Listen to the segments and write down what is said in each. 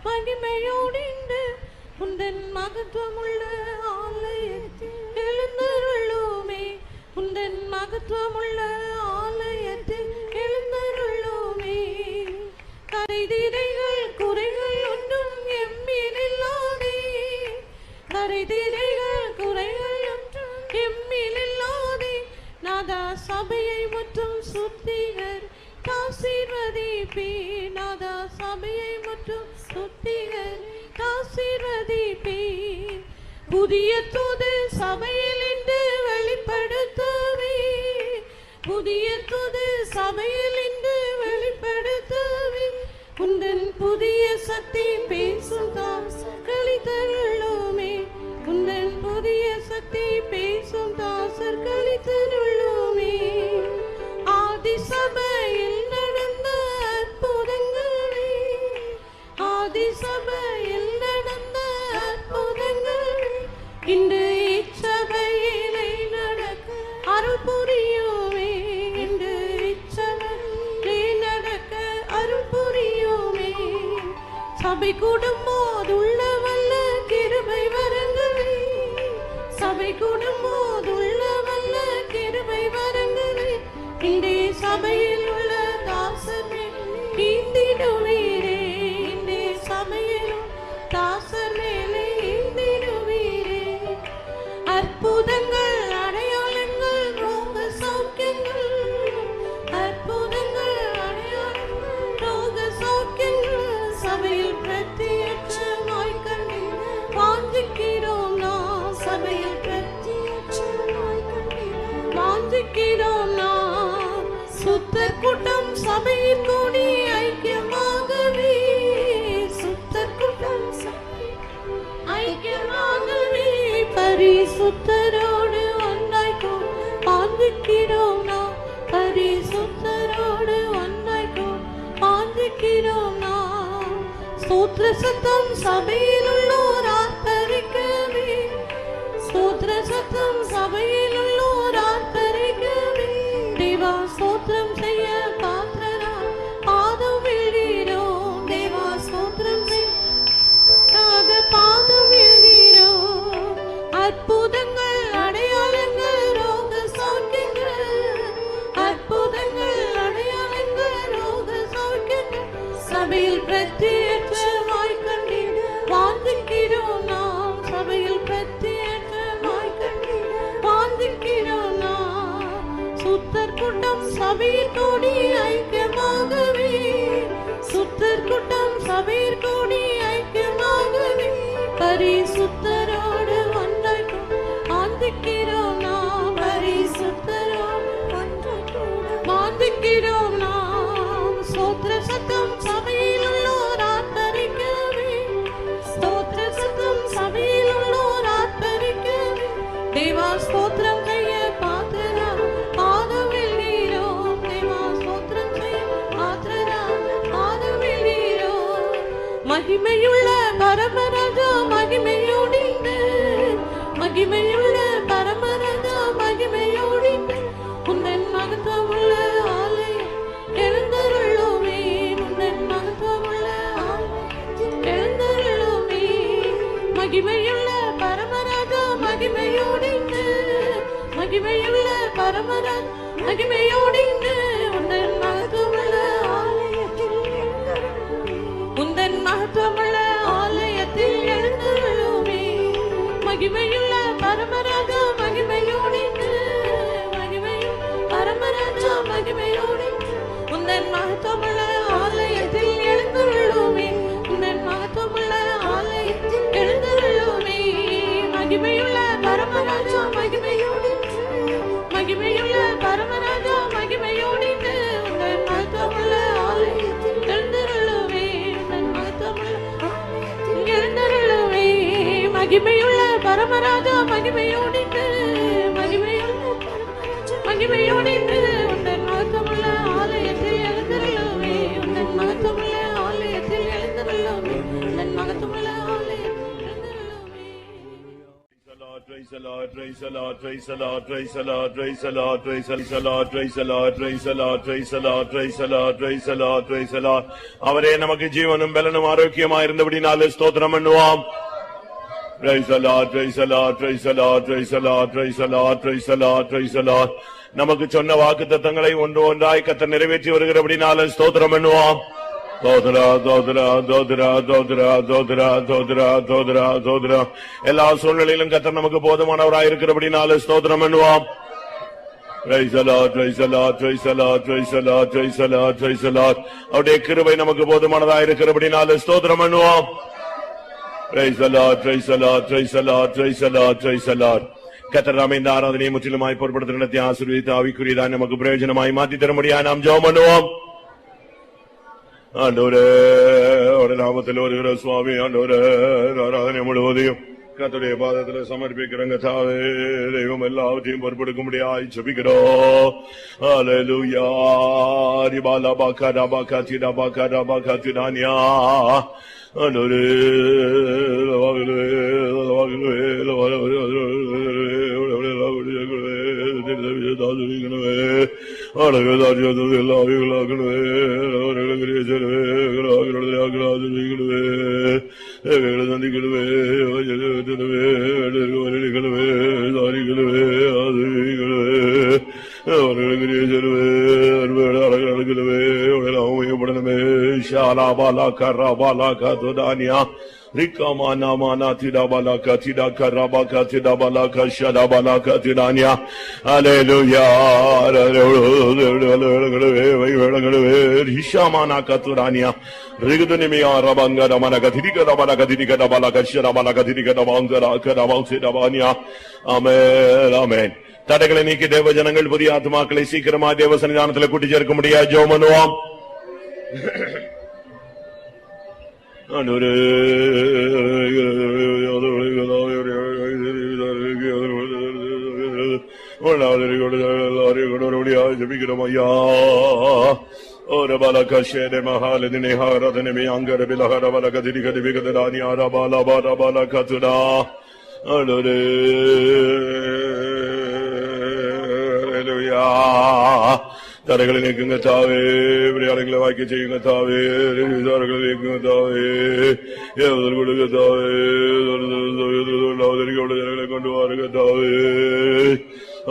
மகிமையோடிந்து உந்தன் மகத்துவமுள்ள ஆலயத்தில் எழுந்தருளுமே. உந்தன் மகத்துவமுள்ள ஆலயத்தில் எழுந்தருளுமே. கரைதிரைகள் குறைகள் ஒன்றும் எம்மிலில்லாதே. கரைதிரைகள் குறைகள் ஒன்றும் எம்மிலில்லாதே. நாதா சபையை முற்றும் சுத்திகர் ஆசீர்வதிப்பே. நாதா சபையை முற்றும் சுத்திகர் ஆசீர்வதிப்பே. புதிய தூது சபையில் இன்று வெளிப்படுத்தவே. புதிய தூது சபையில் இன்று வெளிப்படுத்தவே. உந்தன் புதிய சக்தி பேசும் தாசர்களை தருளுமே. உந்தன் புதிய சக்தி பேசும் தாசர்களை தருளுமே. ஆதி சபையில் நடந்த அற்புதங்களே. ஆதி சபையில் நடந்த அற்புதங்களே இன்று இச்சபையிலே நடக்க அருள் புரியுமே. இன்று இச்சபையிலே நடக்க அருள் புரியுமே. சபை கூடும்போதுள்ள வல்ல கிருபை வரங்களே. சபை கூடும்போதுள்ள வல்ல கிருபை வரங்களே இன்றே சபையில் உள்ள தாசமே ஈந்திடுவீரே. இன்றே சபையில் தாசர் மேலே ஈந்திடுவீரே. அற்புதங்கள் அடையாளங்கள் ரோக சௌக்கியங்கள். அற்புதங்கள் அடையாளங்கள் ரோக சௌக்கியங்கள் சபையில் பிரத்யட்சமாய் கண்டு வாஞ்சிக்கிறோம். நாம் சபையில் பிரத்யட்சமாய் கண்டு வாஞ்சிக்கிறோம். நாம் சுத்தர் கூட்டம் சபையில் கூடி ஐக்கியமாகவே. சுத்தர் கூட்டம் ஐக்கியமாகவே பரிசுத்தரோடு ஒன்றாய் வாஞ்சிக்கிறோம். நாம் பரிசுத்தரோடு ஒன்றாய் வாஞ்சிக்கிறோம். நாம் ஸ்தோத்திர சத்தம் சபையில் உள்ளோர் ஆர்ப்பரிக்கவே. ஸ்தோத்திர சத்தம் சபையில் உள்ளோர் ஆர்ப்பரிக்கவே. தேவா ஸ்தோத்திரம் செய்ய பாத்திரரா பாதம் விழுகிறோம். தேவா ஸ்தோத்திரம் செய்ய பாதம் விழுகிறோம். அற்புதங்கள் அடையாளங்கள் ரோக சௌக்கியங்கள். அற்புதங்கள் அடையாளங்கள் ரோக சௌக்கியங்கள் சபையில் பிரத்யட்சமாய் கண்டிட வாஞ்சிக்கிறோம். நாம் சபையில் பிரத்யட்சமாய் கண்டிட வாஞ்சிக்கிறோம். நாம் சுத்தர் கூட்டம் சபையில் கூடி ஐக்கியமாகவே. சுத்தர் கூட்டம் சபையில் கூடி ஐக்கியமாகவே பரிசுத்தரோடு ஒன்றாய் வாஞ்சிக்கிறோம். நாம் பரிசுத்தரோடு ஒன்றாய் வாஞ்சிக்கிறோம். நாம் ஸ்தோத்திர சத்தம் சபையில் உள்ளோர் ஆர்ப்பரிக்கவே. ஸ்தோத்திர சத்தம் சபையில் உள்ளோர் ஆர்ப்பரிக்கவே. தேவா ஸ்தோத்திரம் செய்ய பாத்திரரா பாதம் விழுகிறோம். தேவா ஸ்தோத்திரம் செய்ய பாத்திரரா பாதம் விழுகிறோம். மகிமையுள்ள பரமராஜா மகிமையோடிந்து. மகிமையுள்ள பரமராஜா மகிமையோடிந்து உந்தன் மகத்துவமுள்ள ஆலயம் எழுந்தருளுமே. உந்தன் மகத்துவமுள்ள ஆலயம் எழுந்தருளுமே. மகிமையுள்ள பரமராஜா மகிமையோடிந்து. மகிமையுள்ள பரமராஜா மகிமையோடிந்து உந்தன் மகத்துவமுள்ள ஆலயத்தில் உந்தன் மகத்துவமுள்ள ஆலயத்தில் எழுந்தருளுமே. மகிமையுள்ள பரமராஜா மகிமையோடிந்து. மகிமையுள்ள பரமராஜா மகிமையோடிந்து உந்தன் மகத்துவமுள்ள ஆலயத்தில் எழுந்தருளுமே. உந்தன் மகத்துவமுள்ள ஆலயத்தில் எழுந்தருளுமே. மகிமையுள்ள பரமராஜா மகிமையோடிந்து. மகிமையுள்ள பரமராஜா மகிமையோடிந்து உந்தன் மகத்துவமுள்ள ஆலயத்தில் எழுந்தருளுமே. உந்தன் மகத்துவமுள்ள ஆலயத்தில் எழுந்தருளுமே. மகிமையுள்ள பரமராஜா மகிமையோடிந்து. மகிமையோடிந்து உந்தன் மகத்துவமுள்ள ஆலயத்தில் எழுந்தருளுமே. உந்தன் மகத்துவமுள்ள ஆலயத்தில் எழுந்தருளுமே. உந்தன் மகத்துவமுள்ள ஆலயத்தில் எழுந்தருளுமே. praise the Lord, praise the Lord, praise the Lord, praise the Lord, praise the Lord, praise the Lord, praise the Lord, praise the Lord, praise the Lord, praise the Lord, praise the Lord, praise the Lord. அவரே நமக்கு ஜீவனும் பலனும் ஆரோக்கியமாய் இருந்தபடினாலே ஸ்தோத்திரம் பண்ணுவோம். Praise the Lord, praise the Lord, praise the Lord, praise the Lord, praise the Lord, praise the Lord, praise the Lord. நமக்கு சொன்ன வாக்குத்தத்தங்களை ஒன்று ஒன்றாய் கர்த்தர் நிறைவேற்றி வருகிறபடினாலே ஸ்தோத்திரம் பண்ணுவோம். தோத்ரா தோத்ரா தோத்ரா தோத்ரா தோத்ரா தோத்ரா தோத்ரா தோத்ரா. எல்லா சூழ்நிலையிலும் கர்த்தர் நமக்கு போதுமானவராய் இருக்கிறபடினாலே ஸ்தோத்திரம் பண்ணுவோம். Praise the Lord, praise the Lord, praise the Lord, praise the Lord, praise the Lord, praise the Lord. அவருடைய கிருபை நமக்கு போதுமானதாய் இருக்கிறபடினாலே ஸ்தோத்திரம் பண்ணுவோம். Praise the Lord, praise the Lord, praise the Lord, praise the Lord, praise the Lord. கர்த்தர் நாமே இந்த ஆராதனையை முற்றிலுமாய் பொறுப்படுத்தி நடத்தி ஆசீர்வதித்து ஆவிக்குரியதாய் நமக்கு பிரயோஜனமாய் மாற்றி தர முடியாது நாம் ஜெபம் பண்ணுவோம். ஆண்டவரே, அவருடைய நாமத்தில் வருகிற சுவாமி, ஆண்டவரே, ஆராதனை முழுவதையும் கர்த்தருடைய பாதத்தில் சமர்ப்பிக்கிறங்க. தாவே, தெய்வம் எல்லாவற்றையும் பொறுப்பெடுக்கும்படியாய் ஜெபிக்கிறோம். ஹல்லேலூயா. ரிபாலா பாகா பாகா திடா பாகா பாகா திடானியா. ஆண்டவரே, Rikamana mana tida balaka tida karabaka tida balaka shada balaka tidanya. Hallelujah. Hishamana katuranya. Rigudunimiya rabanga ramana kathirika ramana kathirika balaka shada balaka kathirika ramangara karamausi dabanya. Amen. Amen. தடைகளை நீக்கி தேவ ஜனங்கள் புதிய ஆத்மாக்களை சீக்கிரமா தேவ சன்னிதானத்தில் கூட்டி சேர்க்க முடியாது. ஜெபம் பண்ணுவோம். ஜபிக்கிறோமையா. ஒரு பலகஷேட மகாலதினே ஹாரதனமே அங்கர பிலஹர பலகதிரி கதிவிகதானி அரபால பாரபால கதுடா. ஹல்லேலூயா. தடைகளை நீக்குங்க தாவே, விளையாடுகளை வாக்கி செய்யுங்க தாவே, விசாரங்களை நீக்குங்க தாவே, ஏவுதல் கொடுங்க தாவே, ஜனங்களை கொண்டு வாருங்க தாவே.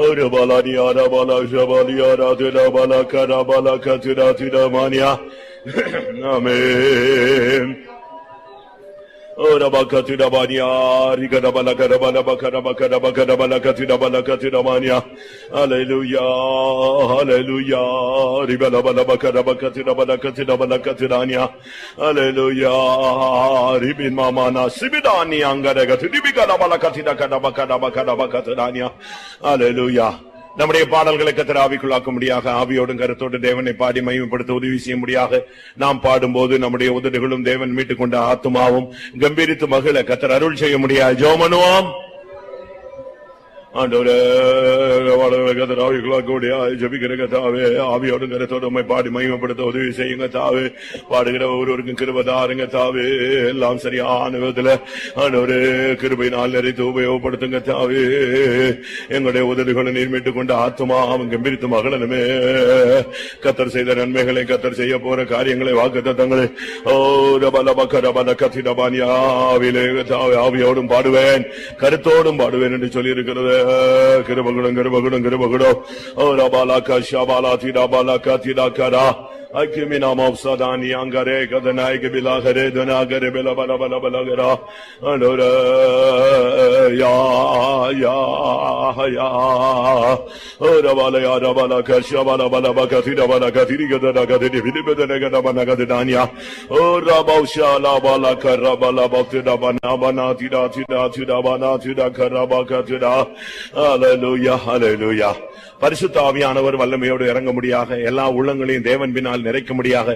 ஒரு பாலானி ஆரா பாலா ஷபாலி ஆரா திடா பாலா கரா பாலா கதிரா திடா மானியா. ஆமென். Ora bakatida banya rigada balakada balakada bakada bakada balakatida balakatida manya. Hallelujah, hallelujah. Ribala balakada bakatida balakatida balakatida anya. Hallelujah. Ribin mamana sibidani angara gatidi bigada balakatida kada bakada bakada bakatida anya. Hallelujah. நம்முடைய பாடல்களை கர்த்தர் ஆவிக்குள்ளாக்கும்படியாக ஆவியோடும் கருத்தோடு தேவனை பாடி மகிமைப்படுத்த உதவி செய்யும்படியாக நாம் பாடும்போது நம்முடைய உதடுகளும் தேவன் மீட்டுக் கொண்ட ஆத்துமாவும் கம்பீரித்து மகிழ கர்த்தர் அருள் செய்ய முடியாது. ஜெபம் பண்ணுவோம். ஆண்டவரே, கர்த்தர் ஆவிக்குள்ளாக்கும்படியா ஜெபிக்கிற தாவே, ஆவியோடும் கருத்தோடு உம்மை பாடி மகிமைப்படுத்த உதவி செய்யுங்க தாவே. பாடுகிற ஒவ்வொருவருக்கும் கிருபை தாருங்க தாவே. எல்லாம் சரியான விதத்துல ஆண்டவரே கிருபையினால் நிறைத்து உபயோகப்படுத்துங்க தாவே. எங்களுடைய உதடுகளை நீர் மீட்டுக் கொண்ட ஆத்துமாவும் கம்பீரித்து மகளனுமே. கர்த்தர் செய்த நன்மைகளை, கர்த்தர் செய்ய போற காரியங்களை, வாக்குத்தத்தங்களை ஆவியோடும் பாடுவேன், கருத்தோடும் பாடுவேன் என்று சொல்லி இருக்கிறது. கிருபகுடம் கிருபகுடம் கிருபகுடம். ஓ ரபாலா ஷபாலா திடாபாலா திடாகரா. Akimina mavsadani angare kadana ikbila gare dana gare bela bala bala bala gara. Alora ya ya ya. Ora bala ya bala kasha bala bala bakatira bala katiri gadana gadini filibedana gadana gadania. Ora bausha la bala karabala baktida bana bana tida tida tida bana tida karabaka tida. Hallelujah, hallelujah. பரிசுத்த ஆவியானவர் வல்லமையோடு இறங்க முடியாக, எல்லா உள்ளங்களையும் தேவன் பின்னால் நிறைக்க முடியாக,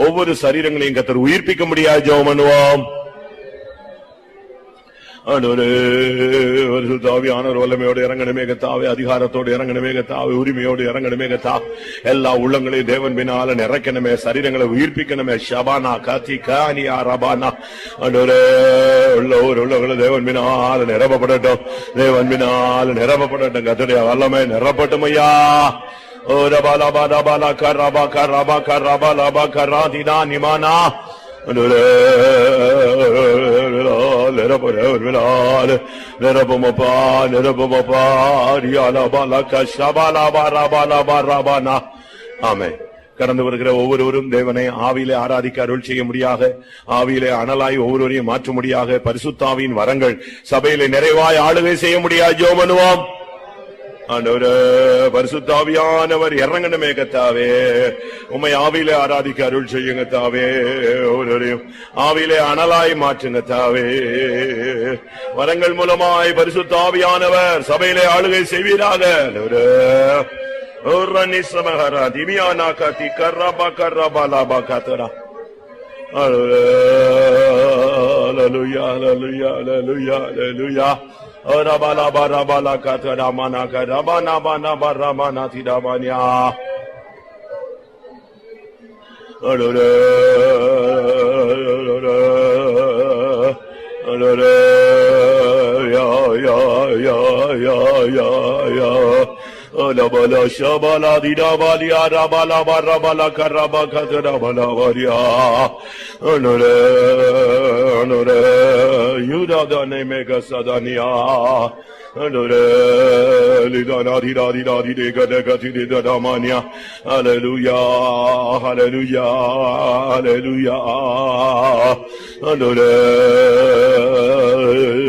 ஒவ்வொரு சரீரங்களையும் கர்த்தர் உயிர்ப்பிக்க முடியாது. ஜெபம் பண்ணுவோம். ஆண்டவரே பரிசுத்தாவியானவர் வல்லமையோடு இறங்கணுமே கர்த்தாவே, அதிகாரத்தோடு இறங்கணுமே கர்த்தாவே, உரிமையோடு இறங்கணுமே கர்த்தாவே, எல்லா உள்ளங்களையும் தேவன் பின்னால நிறைக்கணுமே, சரீரங்களை உயிர்ப்பிக்கணுமே. ஷபானா காத்தி கானியா ரபானா. ஆண்டவரே உள்ளங்களை தேவன் பின்னால நிரப்பப்படட்டும், தேவன் பின்னால நிரப்பப்படட்டும். கர்த்தருடைய வல்லமை நிரப்பட்டும் ஐயா. ஓ ரபாலா பாலா பாலா கரபா கரபா கரபா லபா கராதினா நிமானா. கடந்து வருகிற ஒவ்வொருவரும் தேவனை ஆவியிலே ஆராதிக்க அருள் செய்ய முடியாக, ஆவியிலே அனலாய் ஒவ்வொருவரையும் மாற்ற முடியாக, பரிசுத்தாவின் வரங்கள் சபையிலே நிறைவாய் ஆளுகை செய்ய முடியாது. ஜெபம் பண்ணுவோம். ஆண்டவரே பரிசுத்தாவியானவர் இறங்கணுமே கர்த்தாவே, உம்மை ஆவியிலே ஆராதிக்க அருள் செய்யுங்க தாவே. ஒவ்வொருவரையும் ஆவியிலே அனலாய் மாற்றுங்க தாவே. வரங்கள் மூலமாய் பரிசுத்தாவியானவர் சபையிலே ஆளுகை செய்வீராக. திமியானா காத்தி கர்ரபா கர்ரபா லாபா காத்தரா. அல்லேலூயா அல்லேலூயா அல்லேலூயா அல்லேலூயா. Rabala barabala kataramana karabana bana baramana tidabanya. Alore alore ya ya ya ya ya ya. Alabala shabala didabali arabala barabala karaba katarabala varia. Alore alore yuda dane mega sadania. Alore lidana dida dida dida dida dida damania. Hallelujah hallelujah hallelujah. Alore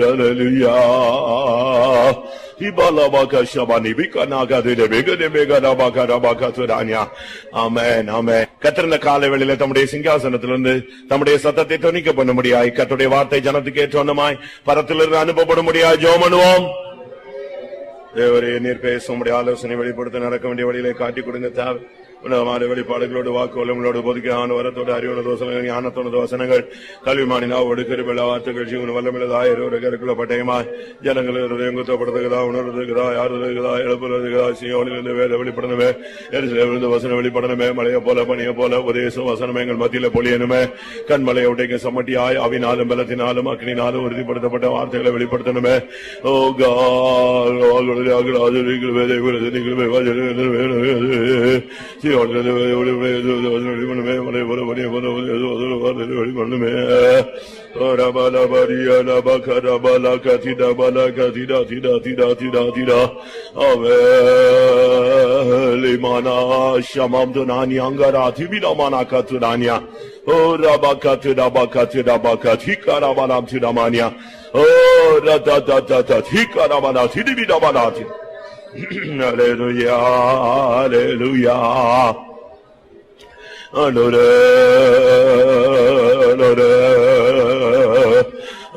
hallelujah. கர்த்தர் காலை வேளையிலே தம்முடைய சிங்காசனத்திலிருந்து தம்முடைய சத்தத்தை தொனிக்க பண்ண முடியாய், கர்த்தருடைய வார்த்தை ஜனத்துக்கு ஏற்றோன்னமாய் பரத்திலிருந்து அனுப்பப்பட முடியாது. ஜெபம் பண்ணுவோம். தேவரே நீர் பேச உம்முடைய ஆலோசனை வெளிப்படுத்த நடக்க வேண்டிய வழியிலே காட்டிக் கொடுங்க தேவை. உன்னதமான வெளிப்பாடுகளோடு வாக்குவலங்களோடு பொதுக்கான வரத்தோடு அறிவுள்ள தோசனங்கள் ஞானத்தோடு தோசனங்கள் கல்விமானினாவோடு கருவிழா வார்த்தைகள் ஜீவன் வல்லமில்லதாய் இருவருக்குள்ள பட்டயமாய் ஜனங்கள் குத்தப்படுத்துகிறதா உணர்வுகிறதா யாருகிறதா எழுப்புறதுகிறா சியோனிலிருந்து வேத வெளிப்படணுமே, எரிசிலிருந்து வசனம் வெளிப்படணுமே, மலையை போல பணியை போல உபதேசம் வசனம் எங்கள் மத்தியில பொழியணுமே. கண்மலையை உடைக்க சமட்டியாய் அவினாலும் பலத்தினாலும் அக்னினாலும் உறுதிப்படுத்தப்பட்ட வார்த்தைகளை வெளிப்படுத்தணுமே. ஓ Hallelujah, hallelujah.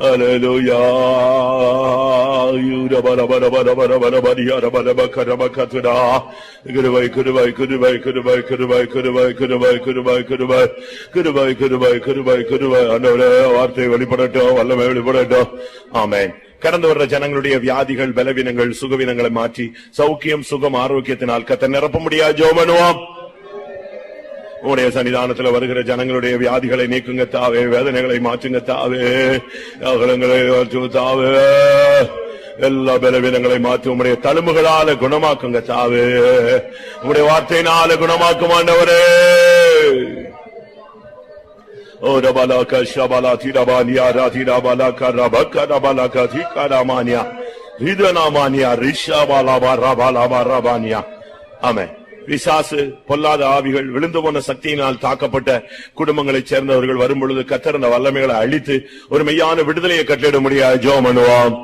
Hallelujah. You bara bara bara bara bara bara bara bara bara katuda. Goodbye, goodbye, goodbye, goodbye, goodbye, goodbye, goodbye, goodbye, goodbye, goodbye, goodbye, goodbye, goodbye. Another வார்த்தை வெளிப்படட்டும், வல்லமை வெளிப்படட்டும். ஆமென். கடந்து வர்ற ஜனங்களுடைய வியாதிகள் பலவீனங்கள் சுகவீனங்களை மாற்றி சௌக்கியம் சுகம் ஆரோக்கியத்தினால் கர்த்தர் நிரப்ப முடியாது. ஜெபம் பண்ணுவோம். உடைய சன்னிதானத்துல வருகிற ஜனங்களுடைய வியாதிகளை நீக்குங்க தாவே, வேதனைகளை மாற்றுங்க தாவே, அகலங்களை தாவே, எல்லா பலவீனங்களை மாற்றி உடைய தழும்புகளால குணமாக்குங்க தாவே, உடைய வார்த்தையினால குணமாக்கும் ஆண்டவரே. Oh rabalaka shabala tirabania ratirabalaka rabaka rabalaka thikaramania hidanamania rishabala barabala barabania. ஆமென். பிசாசு பொல்லாத ஆவிகள் விழுந்து போன சக்தியினால் தாக்கப்பட்ட குடும்பங்களைச் சேர்ந்தவர்கள் வரும் பொழுது கர்த்தர் அந்த வல்லமைகளை அழித்து ஒரு மெய்யான விடுதலையை கட்டளையிட முடியாது. ஜெபம் பண்ணுவோம்.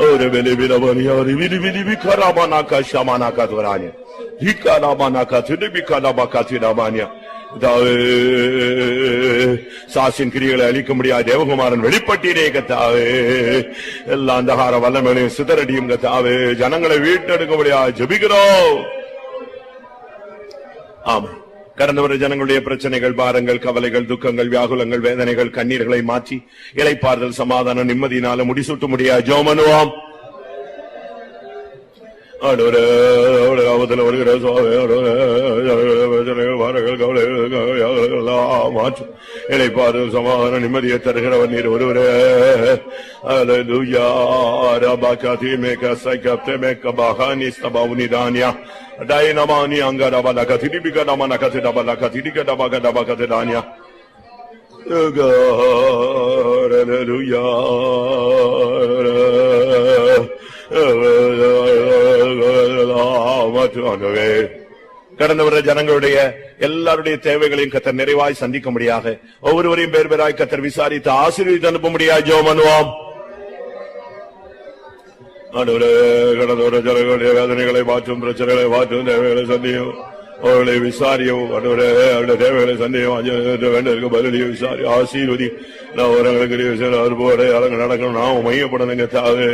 ஒரு வெளிவிலவனியாரி விரிவிரிவி கராமானாக்கா ஷமானாக்கா துரானியா ஹிகாலாமானாக்கா திருபிகாலாமாக்கா திராமானியா. சாசின் கிரிகளை அழிக்க முடியாது தேவகுமாரன் வெளிப்பட்டீரே கத்தாவே. எல்லா அந்தகார வல்லமைகளையும் சிதறடியும் கத்தாவே. ஜனங்களை வீட்டெடுக்க முடியாது ஜெபிக்கிறோம். ஆமா, கடந்த ஒரு ஜனங்களுடைய பிரச்சனைகள், பாரங்கள், கவலைகள், துக்கங்கள், வியாகுலங்கள், வேதனைகள், கண்ணீர்களை மாற்றி இளைப்பாறுதல், சமாதானம், நிம்மதியினால முடிசூட்ட முடியாது ஜோமனுவாம். இளைப்பாறுதல், சமாதானம், நிம்மதியை தருகிறவர் நீர் ஒருவரே. Dainamani angarabala katidibika damana katidabala katidika dabaga katidania. Hallelujah. கடந்த வர ஜனங்களுடைய எல்லாருடைய தேவைகளையும் கத்தர் நிறைவாய் சந்திக்க முடியாக ஒவ்வொருவரையும் பேர் பேராய் கத்தர் விசாரித்து ஆசீர்வதித்து அனுப்ப முடியாது ஜெபமனுவோம். கடந்தோர ஜனங்களுடைய வேதனைகளை மாற்றும், பிரச்சனைகளை மாற்றும், தேவைகளை சந்தியும், அவர்களை விசாரியும், அவருடைய தேவைகளை சந்தியும், வேண்டிய பதிலையும் விசாரி ஆசீர்வதி. நடக்கணும், நாம மையப்படணுங்க தாவே,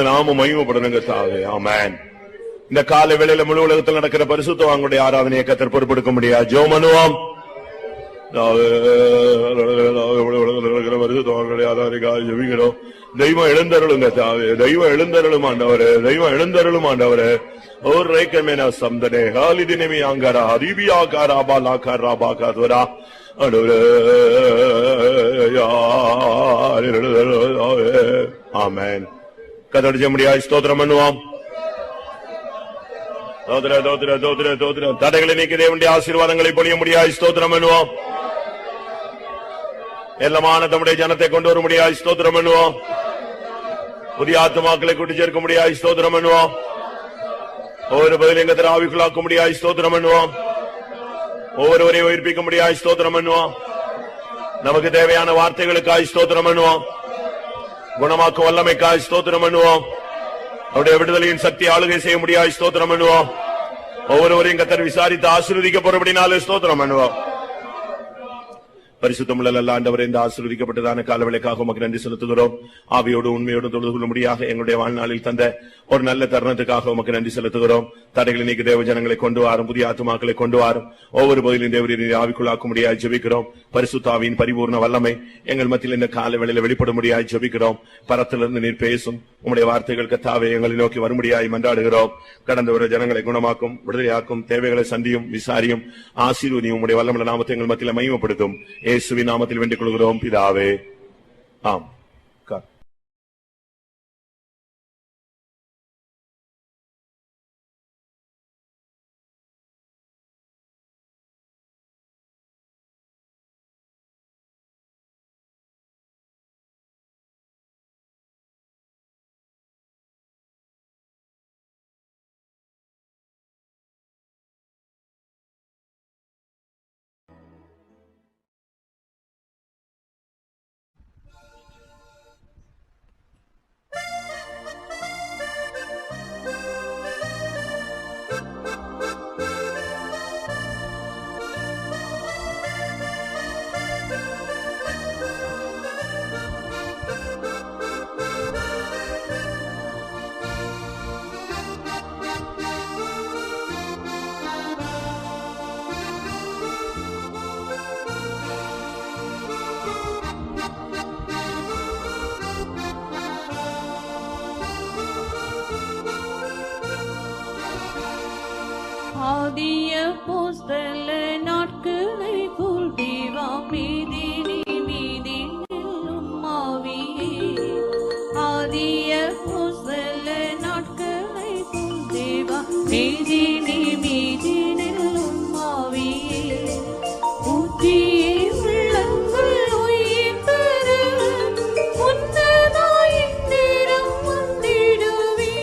நாம மையப்படணுங்க தாவே. ஆமென். இந்த கால வேளையில முழு உலகத்தில் நடக்கிற பரிசுத்தவான்களுடைய ஆராதனையை கத்தர் பொறுப்பெடுக்க முடியாது ஜெபமனுவோம். பரிசுத்தவான்களுடைய ஆராதனைக்காக ஜெபிக்கிறோம். தெய்வம் எழுந்தருளுங்க தாவே, தெய்வம் எழுந்தருளும் ஆண்டவரே, தெய்வம் எழுந்தருளும் ஆண்டவரே. ஒரு ரேக்கமேனா சம்தனே ஹாலிதினமி அங்கரா ஹரிபியாகாரா பாலாகாரா பாகாதுரா ஆண்டவரே. ஆமென். கதடிச்ச முடியாது ஸ்தோத்திரம் பண்ணுவோம். தடைகளை நீக்க தேவனுடைய ஆசீர்வாதங்களை பொழிய முடியாது ஸ்தோத்திரம் பண்ணுவோம். எல்லாமான தம்முடைய ஜனத்தை கொண்டு வர முடியாது ஸ்தோத்திரம் பண்ணுவோம். புதிய ஆத்துமாக்களை கூட்டி சேர்க்க முடியாது ஸ்தோத்திரம் பண்ணுவோம். ஒவ்வொரு பதிலையும் ஆவிக்குள்ளாக்க முடியாது ஸ்தோத்திரம் பண்ணுவோம். ஒவ்வொருவரையும் உயிர்ப்பிக்க முடியாது ஸ்தோத்திரம் பண்ணுவோம். நமக்கு தேவையான வார்த்தைகளுக்காய் ஸ்தோத்திரம் பண்ணுவோம். குணமாக்கும் வல்லமைக்காய் ஸ்தோத்திரம் பண்ணுவோம். அவருடைய விடுதலையின் சக்தி ஆளுகை செய்ய முடியாது ஸ்தோத்திரம் பண்ணுவோம். ஒவ்வொருவரையும் கத்தர் விசாரித்து ஆசீர்வதிக்க போறபடினாலே ஸ்தோத்திரம் பண்ணுவோம். பரிசுத்தமுள்ள நல்ல ஆண்டவரே, இந்த ஆசீர்வதிக்கப்பட்டதான காலவேளைக்காக உமக்கு நன்றி செலுத்துகிறோம். ஆவியோடு உண்மையோடு தொழுது கொள்ளும்படியாக எங்களுடைய வாழ்நாளில் தந்த ஒரு நல்ல தருணத்துக்காக உமக்கு நன்றி செலுத்துகிறோம். தடைகளை நீக்கி தேவ ஜனங்களை கொண்டு வாரும், புதிய ஆத்துமாக்களை கொண்டு வாரும். ஒவ்வொரு பகுதியிலும் தேவரீரை ஆவிக்குள்ளாக்க முடியாது ஜெபிக்கிறோம். பரிசுத்தாவின் பரிபூர்ண வல்லமை எங்கள் மத்தியில் இந்த காலவேளையில வெளிப்பட முடியாது ஜெபிக்கிறோம். பரத்திலிருந்து நீர் பேசும் உம்முடைய வார்த்தைகள் கத்தாவே எங்களை நோக்கி வரும்படியாய் மன்றாடுகிறோம். கடந்த ஒரு ஜனங்களை குணமாக்கும், விடுதலையாக்கும், தேவைகளை சந்தியும், விசாரியும், ஆசீர்வதியும். உம்முடைய வல்லமுள்ள நாமத்தை எங்கள் மத்தியில் மகிமைப்படுத்தும். இயேசுவின் நாமத்தில் வேண்டிக் கொள்கிறோம் பிதாவே. ஆம். ஆதிய போஸ்தல நாட்களை போல் தேவா மீதினி மீதி நில்லும் ஆவியே. ஆதிய போஸ்தல நாட்களை போல் தேவா மீதினி மீதி நில்லும் ஆவியே. ஊற்றியே உள்ளங்கள் உயிர் பெற உன்னதாயின் நேரம் வந்திடுவே.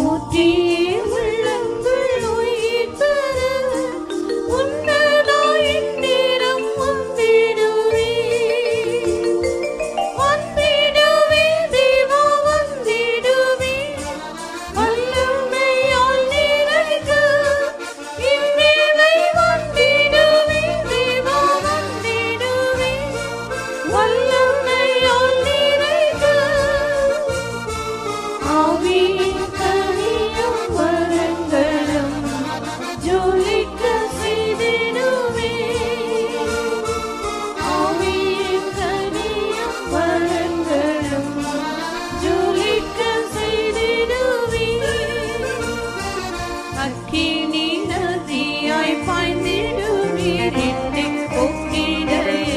ஊற்றியே ஆவியின் கனியும் வரங்களும் ஜொலிக்க செய்திடுவே. ஆவியின் கனியும் வரங்களும் ஜொலிக்க செய்திடுவே. அக்கினி நதியாய் பாய்ந்திடுவீர் என்னை போக்கிட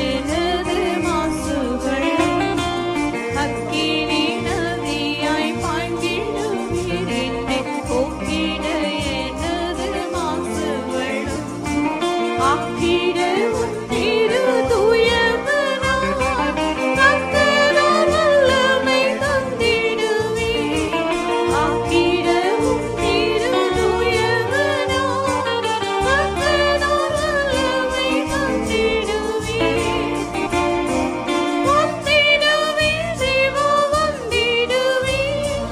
எனது மாசுகள். அக்கினி நதியாய் பாய்ந்திடுவீர் என்னை போக்கிட எனது மாசுகள். ஆக்கிட உன் திரு தூயவனாய் கர்த்தரால் வல்லமை தந்திடுவீர். ஆக்கிட உன் திரு தூயவனாய் கர்த்தரால் வல்லமை தந்திடுவீர். வந்திடுவீர் தேவா வந்திடுவீர்.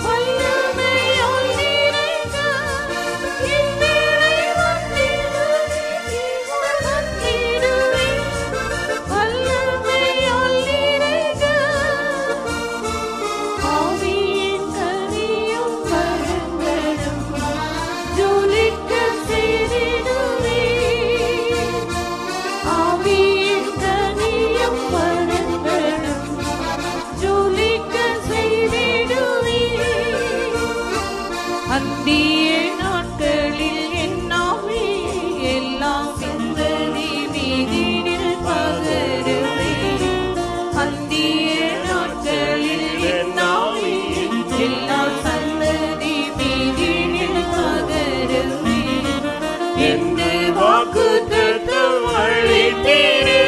வல்லமையால் நிறைந்த என் வேளை வந்திடுவீர். வந்திடுவீர். வல்லமையால் நிறைந்த ஆவியின் கனியும் வரங்களும் ஜொலிக்க செய்திடுவீர். ஆவியின் கனியும் வரங்களும் ஜொலிக்க செய்திடுவீர். அந்திய நாட்களில் என் ஆவியை எல்லாம் சிந்தனை மீதினில் பகருவேன். அந்திய நாட்களில் என் ஆவியை எல்லாம் சந்ததி மீதினில் பகருவேன். என்று வாக்குத்தத்தம் அளித்தீரே,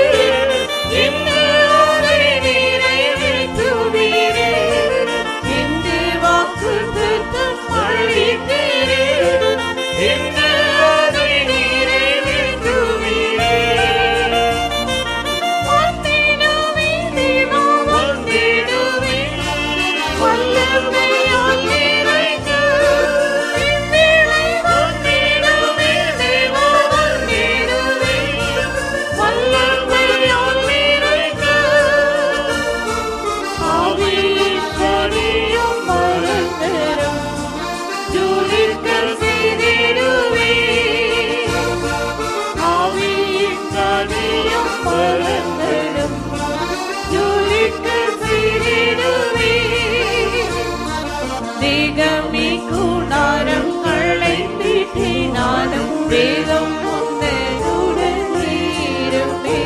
என்று அதை நிறைவேற்றுவீரே. என்று வாக்குத்தத்தம் அளித்தீரே, என்று அதை நிறைவேற்றுவீரே. வந்திடுவீர் தேவா வந்திடுவீர். வல்லமையால் நிறைந்த என் வேளை வந்திடுவீர் தேவா வந்திடுவீர். வல்லமையால் நிறைந்த ஆவியின் கனியும் வரங்களும் ஜொலிக்க செய்திடுவீர். ஆவியின் கனியும் வரங்களும் ஜொலிக்க செய்திடுவீர். தேகமே கூடாரம் களைந்திட்டினாலும் வேகம் உந்தனுடன் இருப்பே.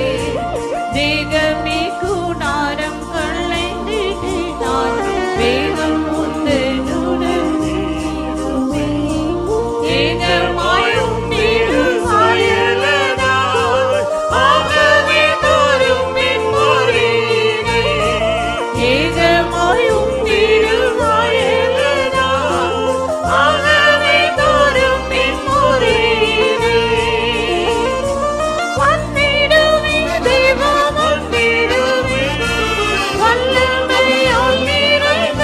தேகமே கூடாரம் களைந்திட்டினாலும் வேகம் உந்தனுடன் இருப்பே. ஏகமாயும் நீரு சாயலதாய் ஆகவே தோறும் என் முறியினை. ஏகமாயும் நீரு சாயலதாய் ஆகவே தோறும் என் முறியினை. வந்திடுவீர் தேவா வந்திடுவீர். வல்லமையால் நிறைந்த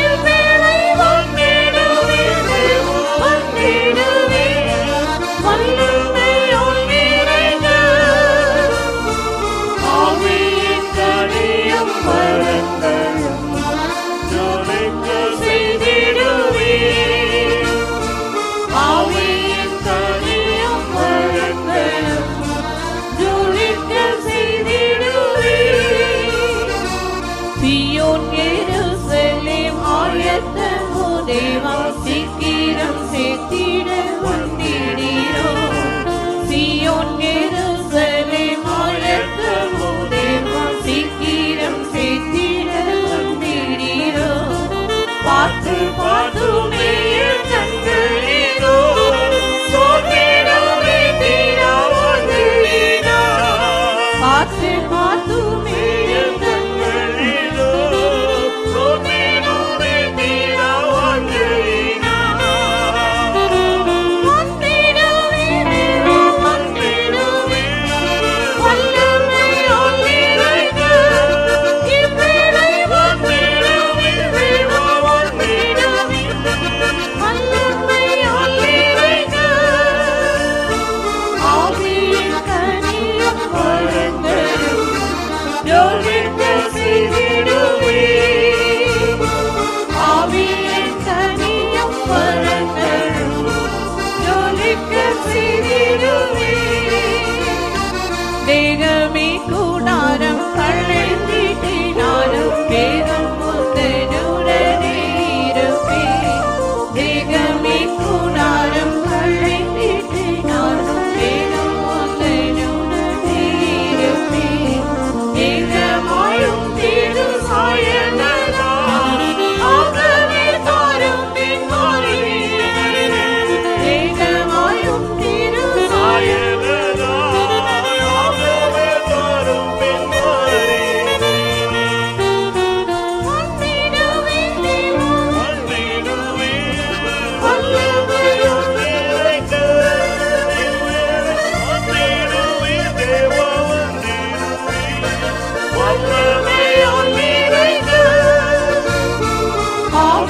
என் வேளை வந்திடுவீர் தேவா வந்திடுவீர். வல்லமையால் நிறைந்த ஆவியின் கனியும் வரங்களும் ஜொலிக்க செய்திடுவீர். ஆவியின் கனியும் வரங்களும் ஜொலிக்க செய்திடுவீர். சீயோன் எருசலேம் ஆயத்தமோ தேவா சீக்கிரம் சேர்த்திட வந்திடீரோ. சீயோன் எருசலேம் ஆயத்தமோ தேவா சீக்கிரம் சேர்த்திட வந்திடீரோ. பார்த்து பார்த்துமே என் கண்களிலோ சோர்ந்திடவே தீரா வந்தீரா. பார்த்து பார்த்துமே என் கண்களிலோ சோர்ந்திடவே தீரா வந்தீரா.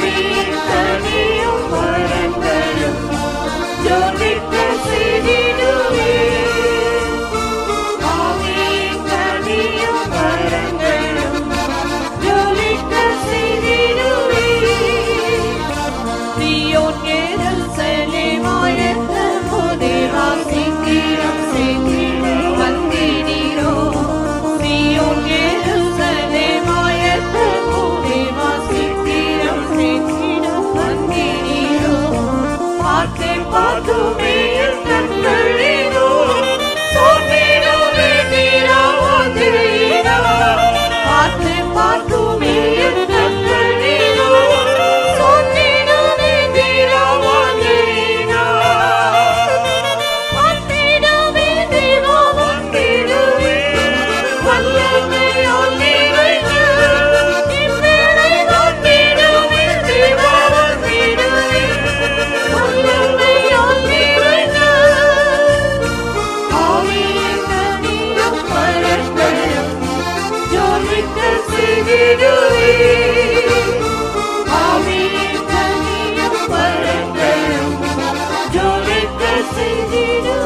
ஆவியின் கனியும் வரங்களும் ஜொலிக்க செய்திடுவே. ஆவியின் கனியும் வரங்களும் ஜொலிக்க செய்திடுவே. சீயோன் எருசலேம் ஆயத்தமுதே வாசிக்கிறம் செய்திட வந்தினீரோ. சீயோன் எருசலேம் ஆயத்தமுதே வாசிக்கிறம் செய்திட வந்தினீரோ. பார்த்து பார்த்துமே என் கண்களிலோ சோர்ந்திடுவே நீராவதிரீரா. பார்த்து பார்த்துமே என் கண்களிலோ சோர்ந்திடுவே நீராவதிரீரா. வந்திடுவே தேவா வந்திடுவே வல்லமையால் நிறைந்து இவ்வேளை வந்திடுவே தேவா வந்திடுவே வல்லமையால் நிறைந்து. ஆவியின் கனியும் வரங்களும் ஜொலிக்க செய்திடுவே. ஆவியின் கனியும் வரங்களும் ஜொலிக்க செய்திடுவே.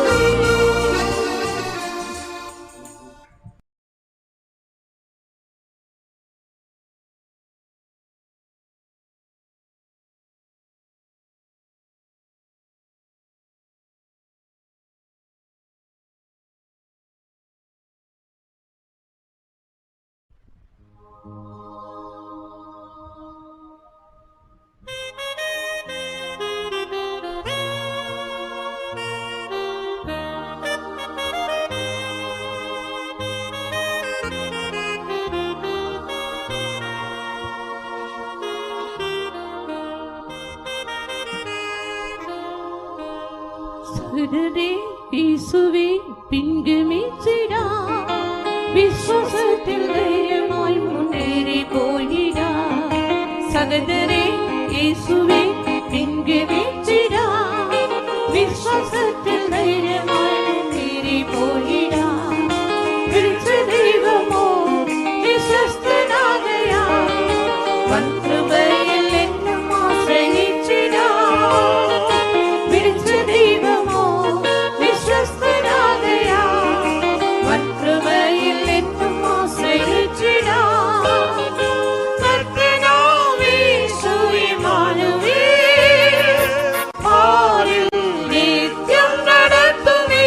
சகோதரரே, இயேசுவே பின்கு மீச்சிடா. விசுவாசத்தில் தைரியமாய் முன்னேறி போயிடா. சகோதரரே, இயேசுவே பின்கு மீச்சிடா. விசுவாசத்தில் தைரியமாய் முன்னேறி போயிடா. பிடிச்ச தெய்வமோ விஸ்வஸ்தனாகயா. வன்கிருபையில் என்னும் ஆசிரியிச்சிடா. பிடிச்ச தெய்வமோ விஸ்வஸ்தனாகயா. வன்கிருபையில் என்னும் ஆசிரியிச்சிடா. கர்த்தனாவே சுயமானவே பாரில் நித்தியம் நடத்துவே.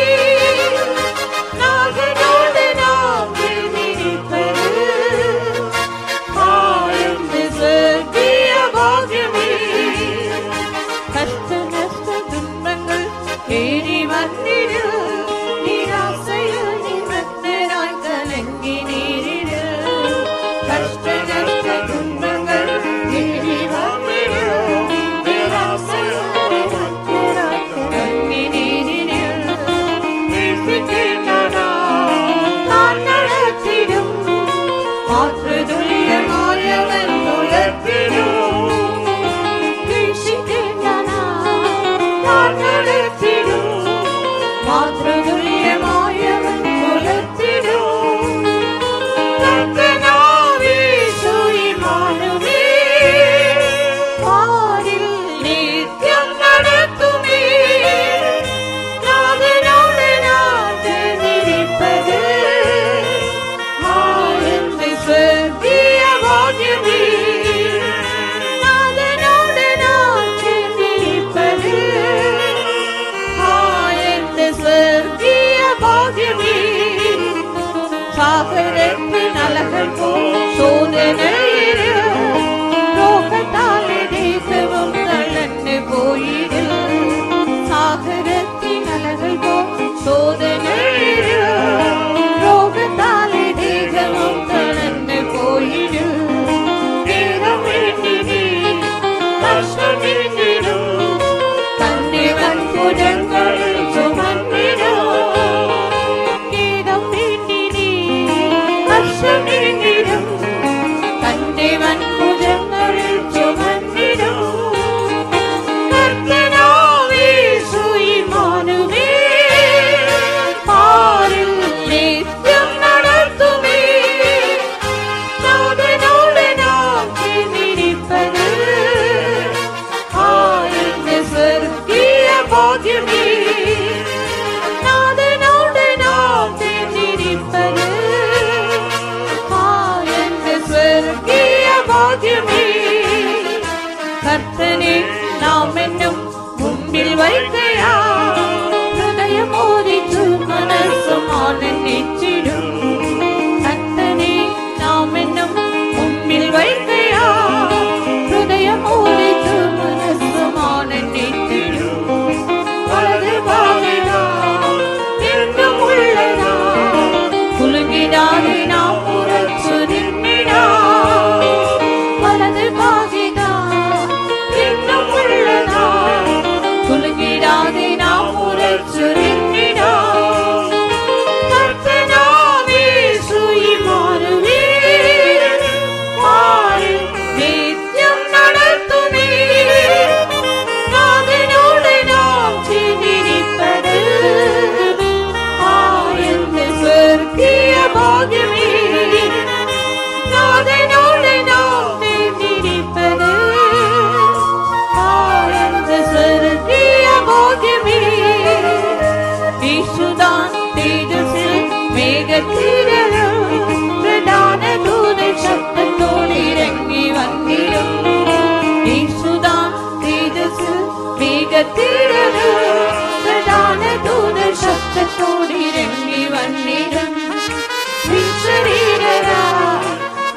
கர்த்தனே நாம் என்னும் முன்பில் வைக்கையா ஹிருதயம் ஓதித்து மனசும் ஆனந்தித்திடும் கர்த்தனே நாம் என்னும் முன்பில் வைக்கையா ஹிருதயம் ஓதித்து மனசும் ஆனந்தித்திடும் வலது பாதையா என்றும் உள்ளதா குலுங்கிடாதே நாம் உரச்சு நின்றிடா வலது பாதையா என்றும் உள்ளதா குலுங்கிடாதே நாம் உரச்சு நின்றிடா கர்த்தனாவே சுயிமாறுவே மாறு நித்யம் நடத்துமே நாதனோடு நாம் சேர்ந்திருப்பது ஆயந்த சொர்க்கிய பாகியமே நாதனோடு நாம் சேர்ந்திருப்பது ஆயந்த சொர்க்கிய பாகியமே ஈசுதான் தேஜஸில் மேகத்திரளும் பிரதான தூதர் சப்தத்தோடு இறங்கி வந்திடும் ஈசுதான் தேஜஸில் மேகத்திரளும் பிரதான தூதர் சப்தத்தோடு இறங்கி வந்திடும் விண்சரீரரா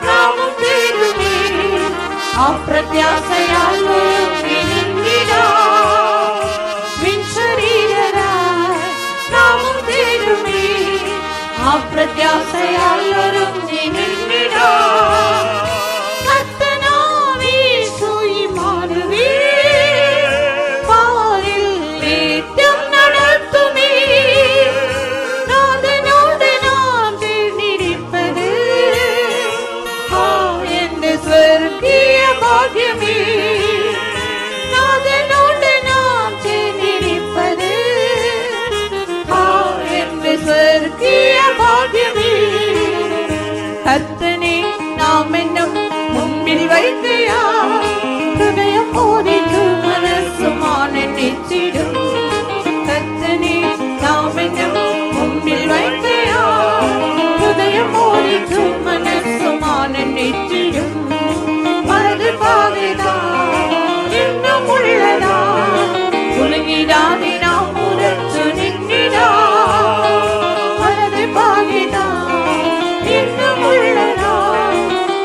நாமும் தேடுமே அப்பிரத்யாசையால் நின்றிடா விண்சரீரரா நாமும் தேடுமே அப்பிரத்யாசையால் நின்றிடா கர்த்தனாவே சுயிமாறுவே பாரில் நித்யம் நடத்துமே நாதனோடு நாம் சேர்ந்திருப்பது ஆயந்த சொர்க்கிய பாகியமே நாதனோடு நாம் சேர்ந்திருப்பது ஆயந்த சொர்க்கிய பாகியமே கர்த்தனே நாம் என்னும் முன்பில் வைக்கையா ஹிருதயம் ஓதித்து மனசும் ஆனந்தித்திடும் கர்த்தனே நாம் என்னும் முன்பில் வைக்கையா ஹிருதயம் ஓதித்து மனசும் ஆனந்தித்திடும் வலது பாதைதா இன்னும் உள்ளதா குலுங்கிடாதே நாம் உரச்சு நின்றிடா வலது பாதைதா இன்னும் உள்ளதா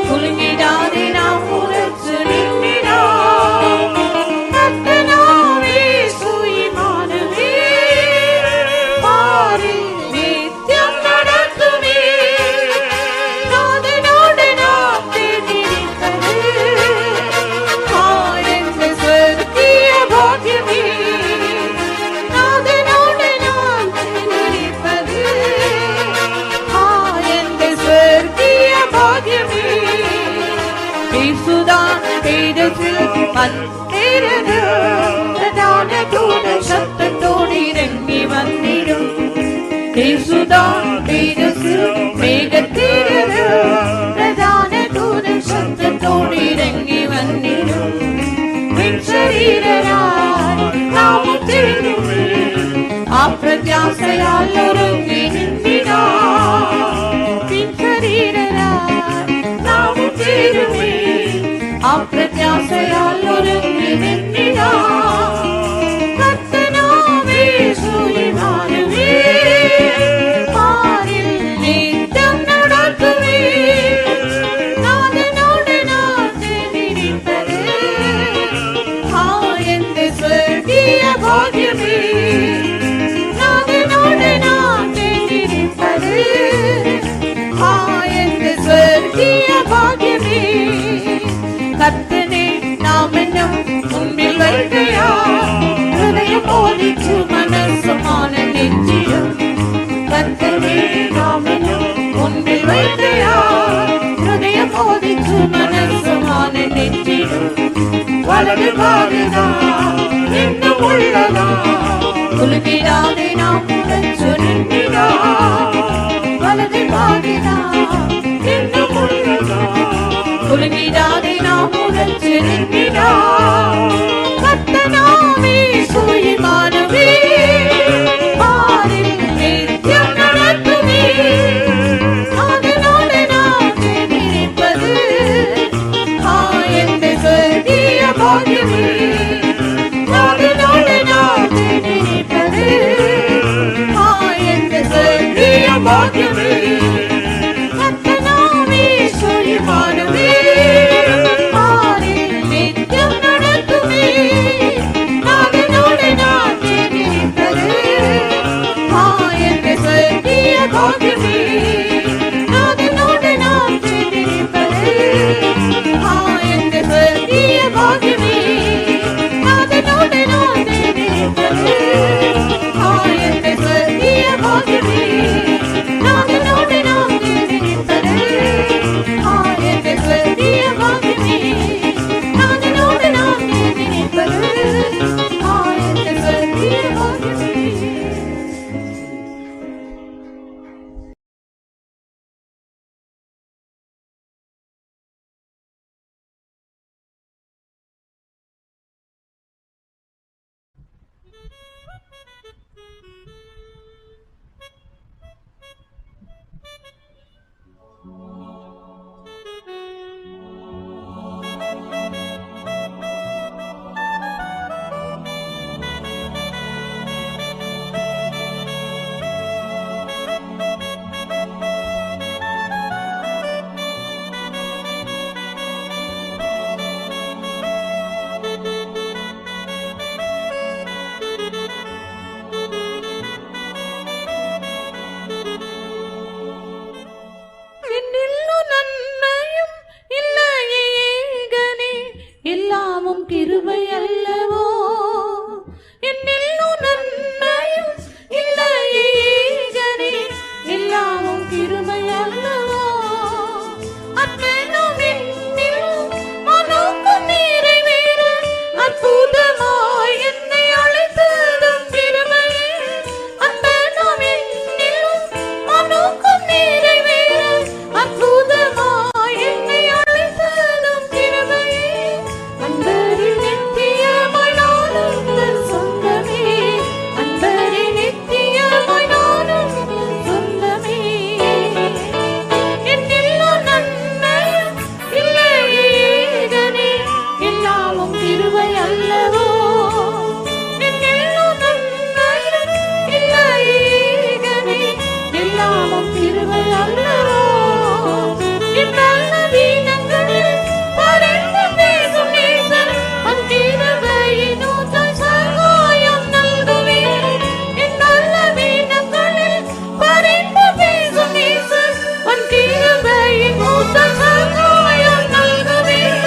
குலுங்கிடாதே நாம் உரச்சு நின்றிடா கர்த்தனாவே சுயிமாறுவே பாரில் நித்யம் நடத்துமே நாதனோடு நாம் சேர்ந்திருப்பது ஆயந்த சொர்க்கிய பாகியமே நாதனோடு நாம் சேர்ந்திருப்பது ஆயந்த சொர்க்கிய பாகியமே ஈசுதான் தேஜஸில் வந்திரது பிரதான தூதர் சப்தத்தோடு இறங்கி வந்திடும் ஈசுதான் தேஜஸில் மேகத்திரது பிரதான தூதர் சப்தத்தோடு இறங்கி வந்திடும் விண்சரீரராய் நாமும் தேடுமே அப்பிரத்யாசையால் ஒருங்கி நின்றிடா விண்சரீரராய் நாமும் தேடுமே அப்பிரத்யாசையால் ஒருங்கி நின்றிடா கர்த்தனாவே சுயிமாறுவே பாரில் நித்யம் நடத்துமே நாதனோடு நாம் சேர்ந்திருப்பது ஆயந்த சொர்க்கிய பாகியமே நாதனோடு நாம் சேர்ந்திருப்பது ஆயந்த சொர்க்கிய பாகியமே கர்த்தனே நாம் என்னும் முன்பில் வைக்கையா ஹிருதயம் ஓதித்து மனசும் ஆனந்தித்திடும் கர்த்தனே நாம் என்னும் முன்பில் வைக்கையா ஹிருதயம் ஓதித்து மனசும் ஆனந்தித்திடும் வலது பாதைதா இன்னும் உள்ளதா குலுங்கிடாதே நாம் உரச்சு நின்றிடா வலது பாதைதா இன்னும் உள்ளதா குலுங்கிடாதே நாம் உரச்சு நின்றிடா கர்த்தனாவே சுயிமாறுவே பாரில் நித்யம் நடத்துமே நாதனோடு நாம் சேர்ந்திருப்பது ஆயந்த சொர்க்கிய பாகியமே நடத்துமே. நாதனோடு நான் ஜெயிப்பது என்ற சத்திய பாக்கியமே. நாதனோடு நான் ஜெயிப்பது என்ற சத்திய பாக்கியமே. நாதனோடு நான் ஜெயிப்பது என்ற சத்திய பாக்கியமே. நாதனோடு நான் ஜெயிப்பது என்ற சத்திய பாக்கியமே. நாதனோடு நான் ஜெயிப்பது என்ற சத்திய பாக்கியமே. என்னில்லும் நன்மையும் இல்லையே ஏகனே, எல்லாமும் கிருபை அல்லவோ. என்னில்லும் நன்மையும் இல்லையே ஏகனே, எல்லாமும் கிருபை அல்லவோ. அற்புதம் என்னிலும் மனோக்கும் நிறைவேற, அற்புதமாய் என்னை அழைத்ததும் கிருபையே. அற்புதம் என்னிலும் மனோக்கும் நிறைவேற, அற்புதமாய் என்னை அழைத்ததும் கிருபையே. அன்பரில் நித்தியமாய் நான் உங்கள் சொந்தமே. அன்பரில் நித்தியமாய் நான் உங்கள் சொந்தமே. என்னில்லும் நன்மையும் இல்லையே ஏகனே, எல்லாமும் கிருபை அல்லவோ. என்னில்லும் நன்மையும் இல்லையே ஏகனே, எல்லாமும் கிருபை அல்லவோ. என் நல்ல வீணங்களில் பரிந்து பேசும் நேசர், உன் கிருபையின் ஊற்றால் சகாயம் நல்குவீர். என் நல்ல வீணங்களில் பரிந்து பேசும் நேசர், உன் கிருபையின் ஊற்றால் சகாயம் நல்குவீர்.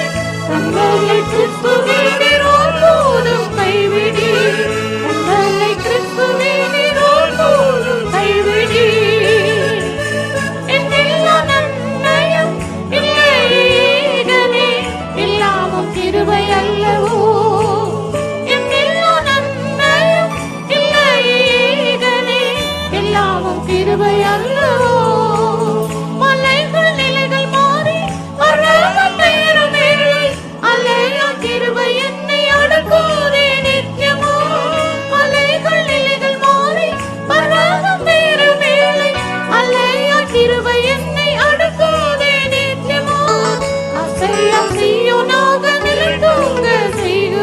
தங்களை கிறிஸ்துவே நீர் ஒருபோதும் கைவிடீர். தங்களை கிறிஸ்துவே நீர் ஒருபோதும் கைவிடீர். என்னில்லும் நன்மையும் இல்லையே ஏகனே, எல்லாமும் கிருபை அல்லவோ. என்னில்லும் நன்மையும் இல்லையே ஏகனே, எல்லாமும் கிருபை அல்லவோ. மலைகள் நிலைகள் மாறி பரவ பெயரும் வேளை, அலையா கிருபை என்னை அடக்குவதே நித்தியமோ. மலைகள் நிலைகள் மாறி பரவ பெயரும் வேளை, அலையா கிருபை என்னை அடக்குவதே நித்தியமோ. அசையா சீயோனாக நிலைத்தூங்க செய்க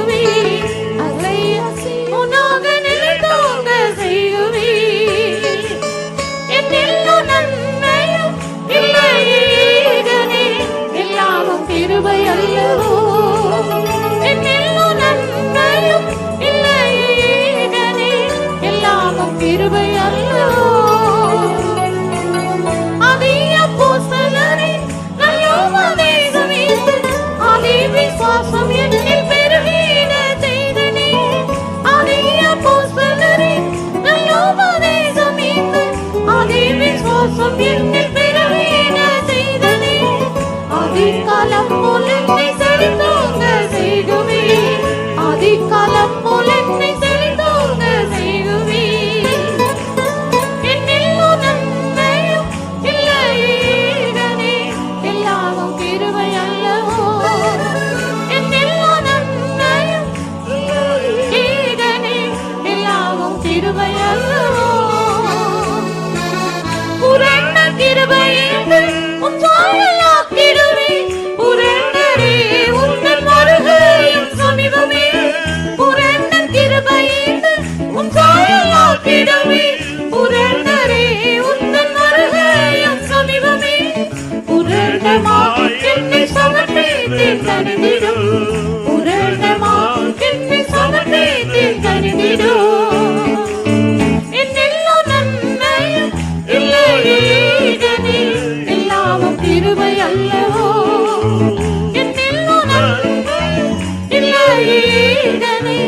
ஏகனே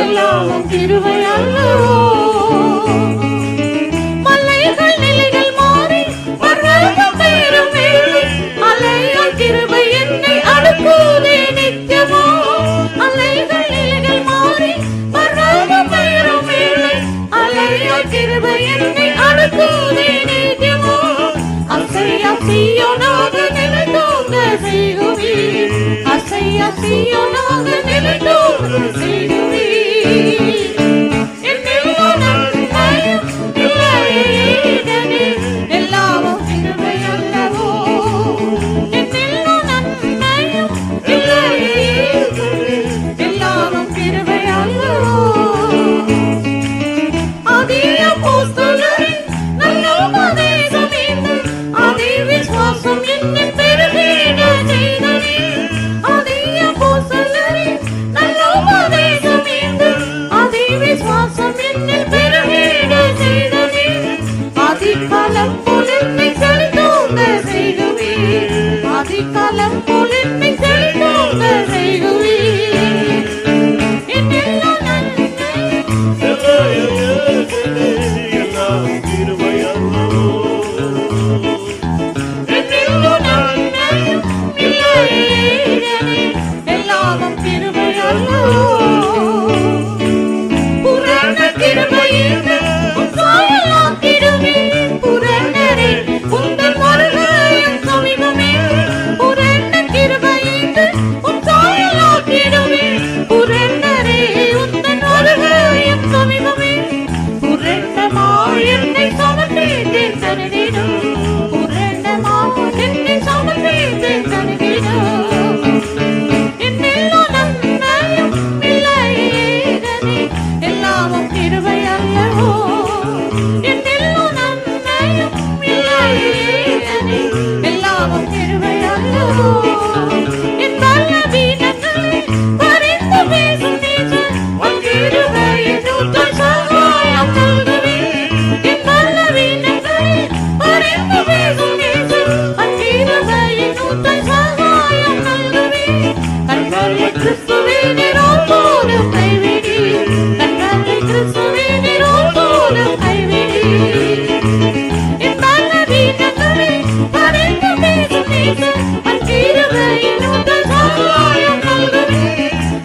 எல்லாமும் கிருபை அல்லவோ மலைகள் நிலைகள் மாறி பர்வதம் பெயரும் வேளை அலைகள் கிருபை என்னை அடுக்குதே நித்தியமோ அலைகள் நிலைகள் மாறி பர்வதம் பெயரும் வேளை அலைகள் கிருபை என்னை அடுக்குதே நித்தியமோ அசையா சீயோனாக நிலைத்தோங்க செய்குவி அசையா சீயோனாக நிலைத்தோங்க செய்குவி எல்லாமும் கிருபை அல்லவோ எல்லாமும் கிருபை அல்லவோ அதே அப்போஸ்தலரின் நல்ல உபதேசம் இன்று அதே விசுவாசம் என்னில் பெருகிட செய்தது அதே அப்போஸ்தலரின் நல்ல உபதேசம் இன்று அதே விசுவாசம் என்னில் பெருகிட செய்தது அதிகாலம் போல் என்னை செலுத்தோங்க செய்குவி அதிகாலம் போல் என்னை செலுத்தோங்க செய்குவி எல்லாமும் கிருபை அல்லவோ புராண கிருபையில் சாயலாக்கிடுமே புராணரே உந்தன் வருகையும் சமீபமே புராண கிருபையில் சாயலாக்கிடுமே புராணரே உந்தன் வருகையும் சமீபமே புராணமாய் என்னை சமர்ப்பித்தேன் தருகிறோம் புராணமாய் என்னை சமர்ப்பித்தேன் தருகிறோம் எல்லாமும் கிருபை அல்லவோ எல்லாமும் கிருபை அல்லவோ என் பலவீனங்களை பரிந்து பேசும் நீச்சல் உன் கிருபையின் ஊற்றால் சகாயம் நல்குவே என் பலவீனங்களை பரிந்து பேசும் நீச்சல் உன் கிருபையின் ஊற்றால் சகாயம் நல்குவே கண்களை கிறிஸ்துவே நீரோடு போலும் கைவிடி கண்களை கிறிஸ்துவே நீரோடு போலும் கைவிடி என் பலவீனங்களை பரிந்து பேசும் நீச்சல் உன் கிருபையின் ஊற்றால் சகாயம் நல்குவே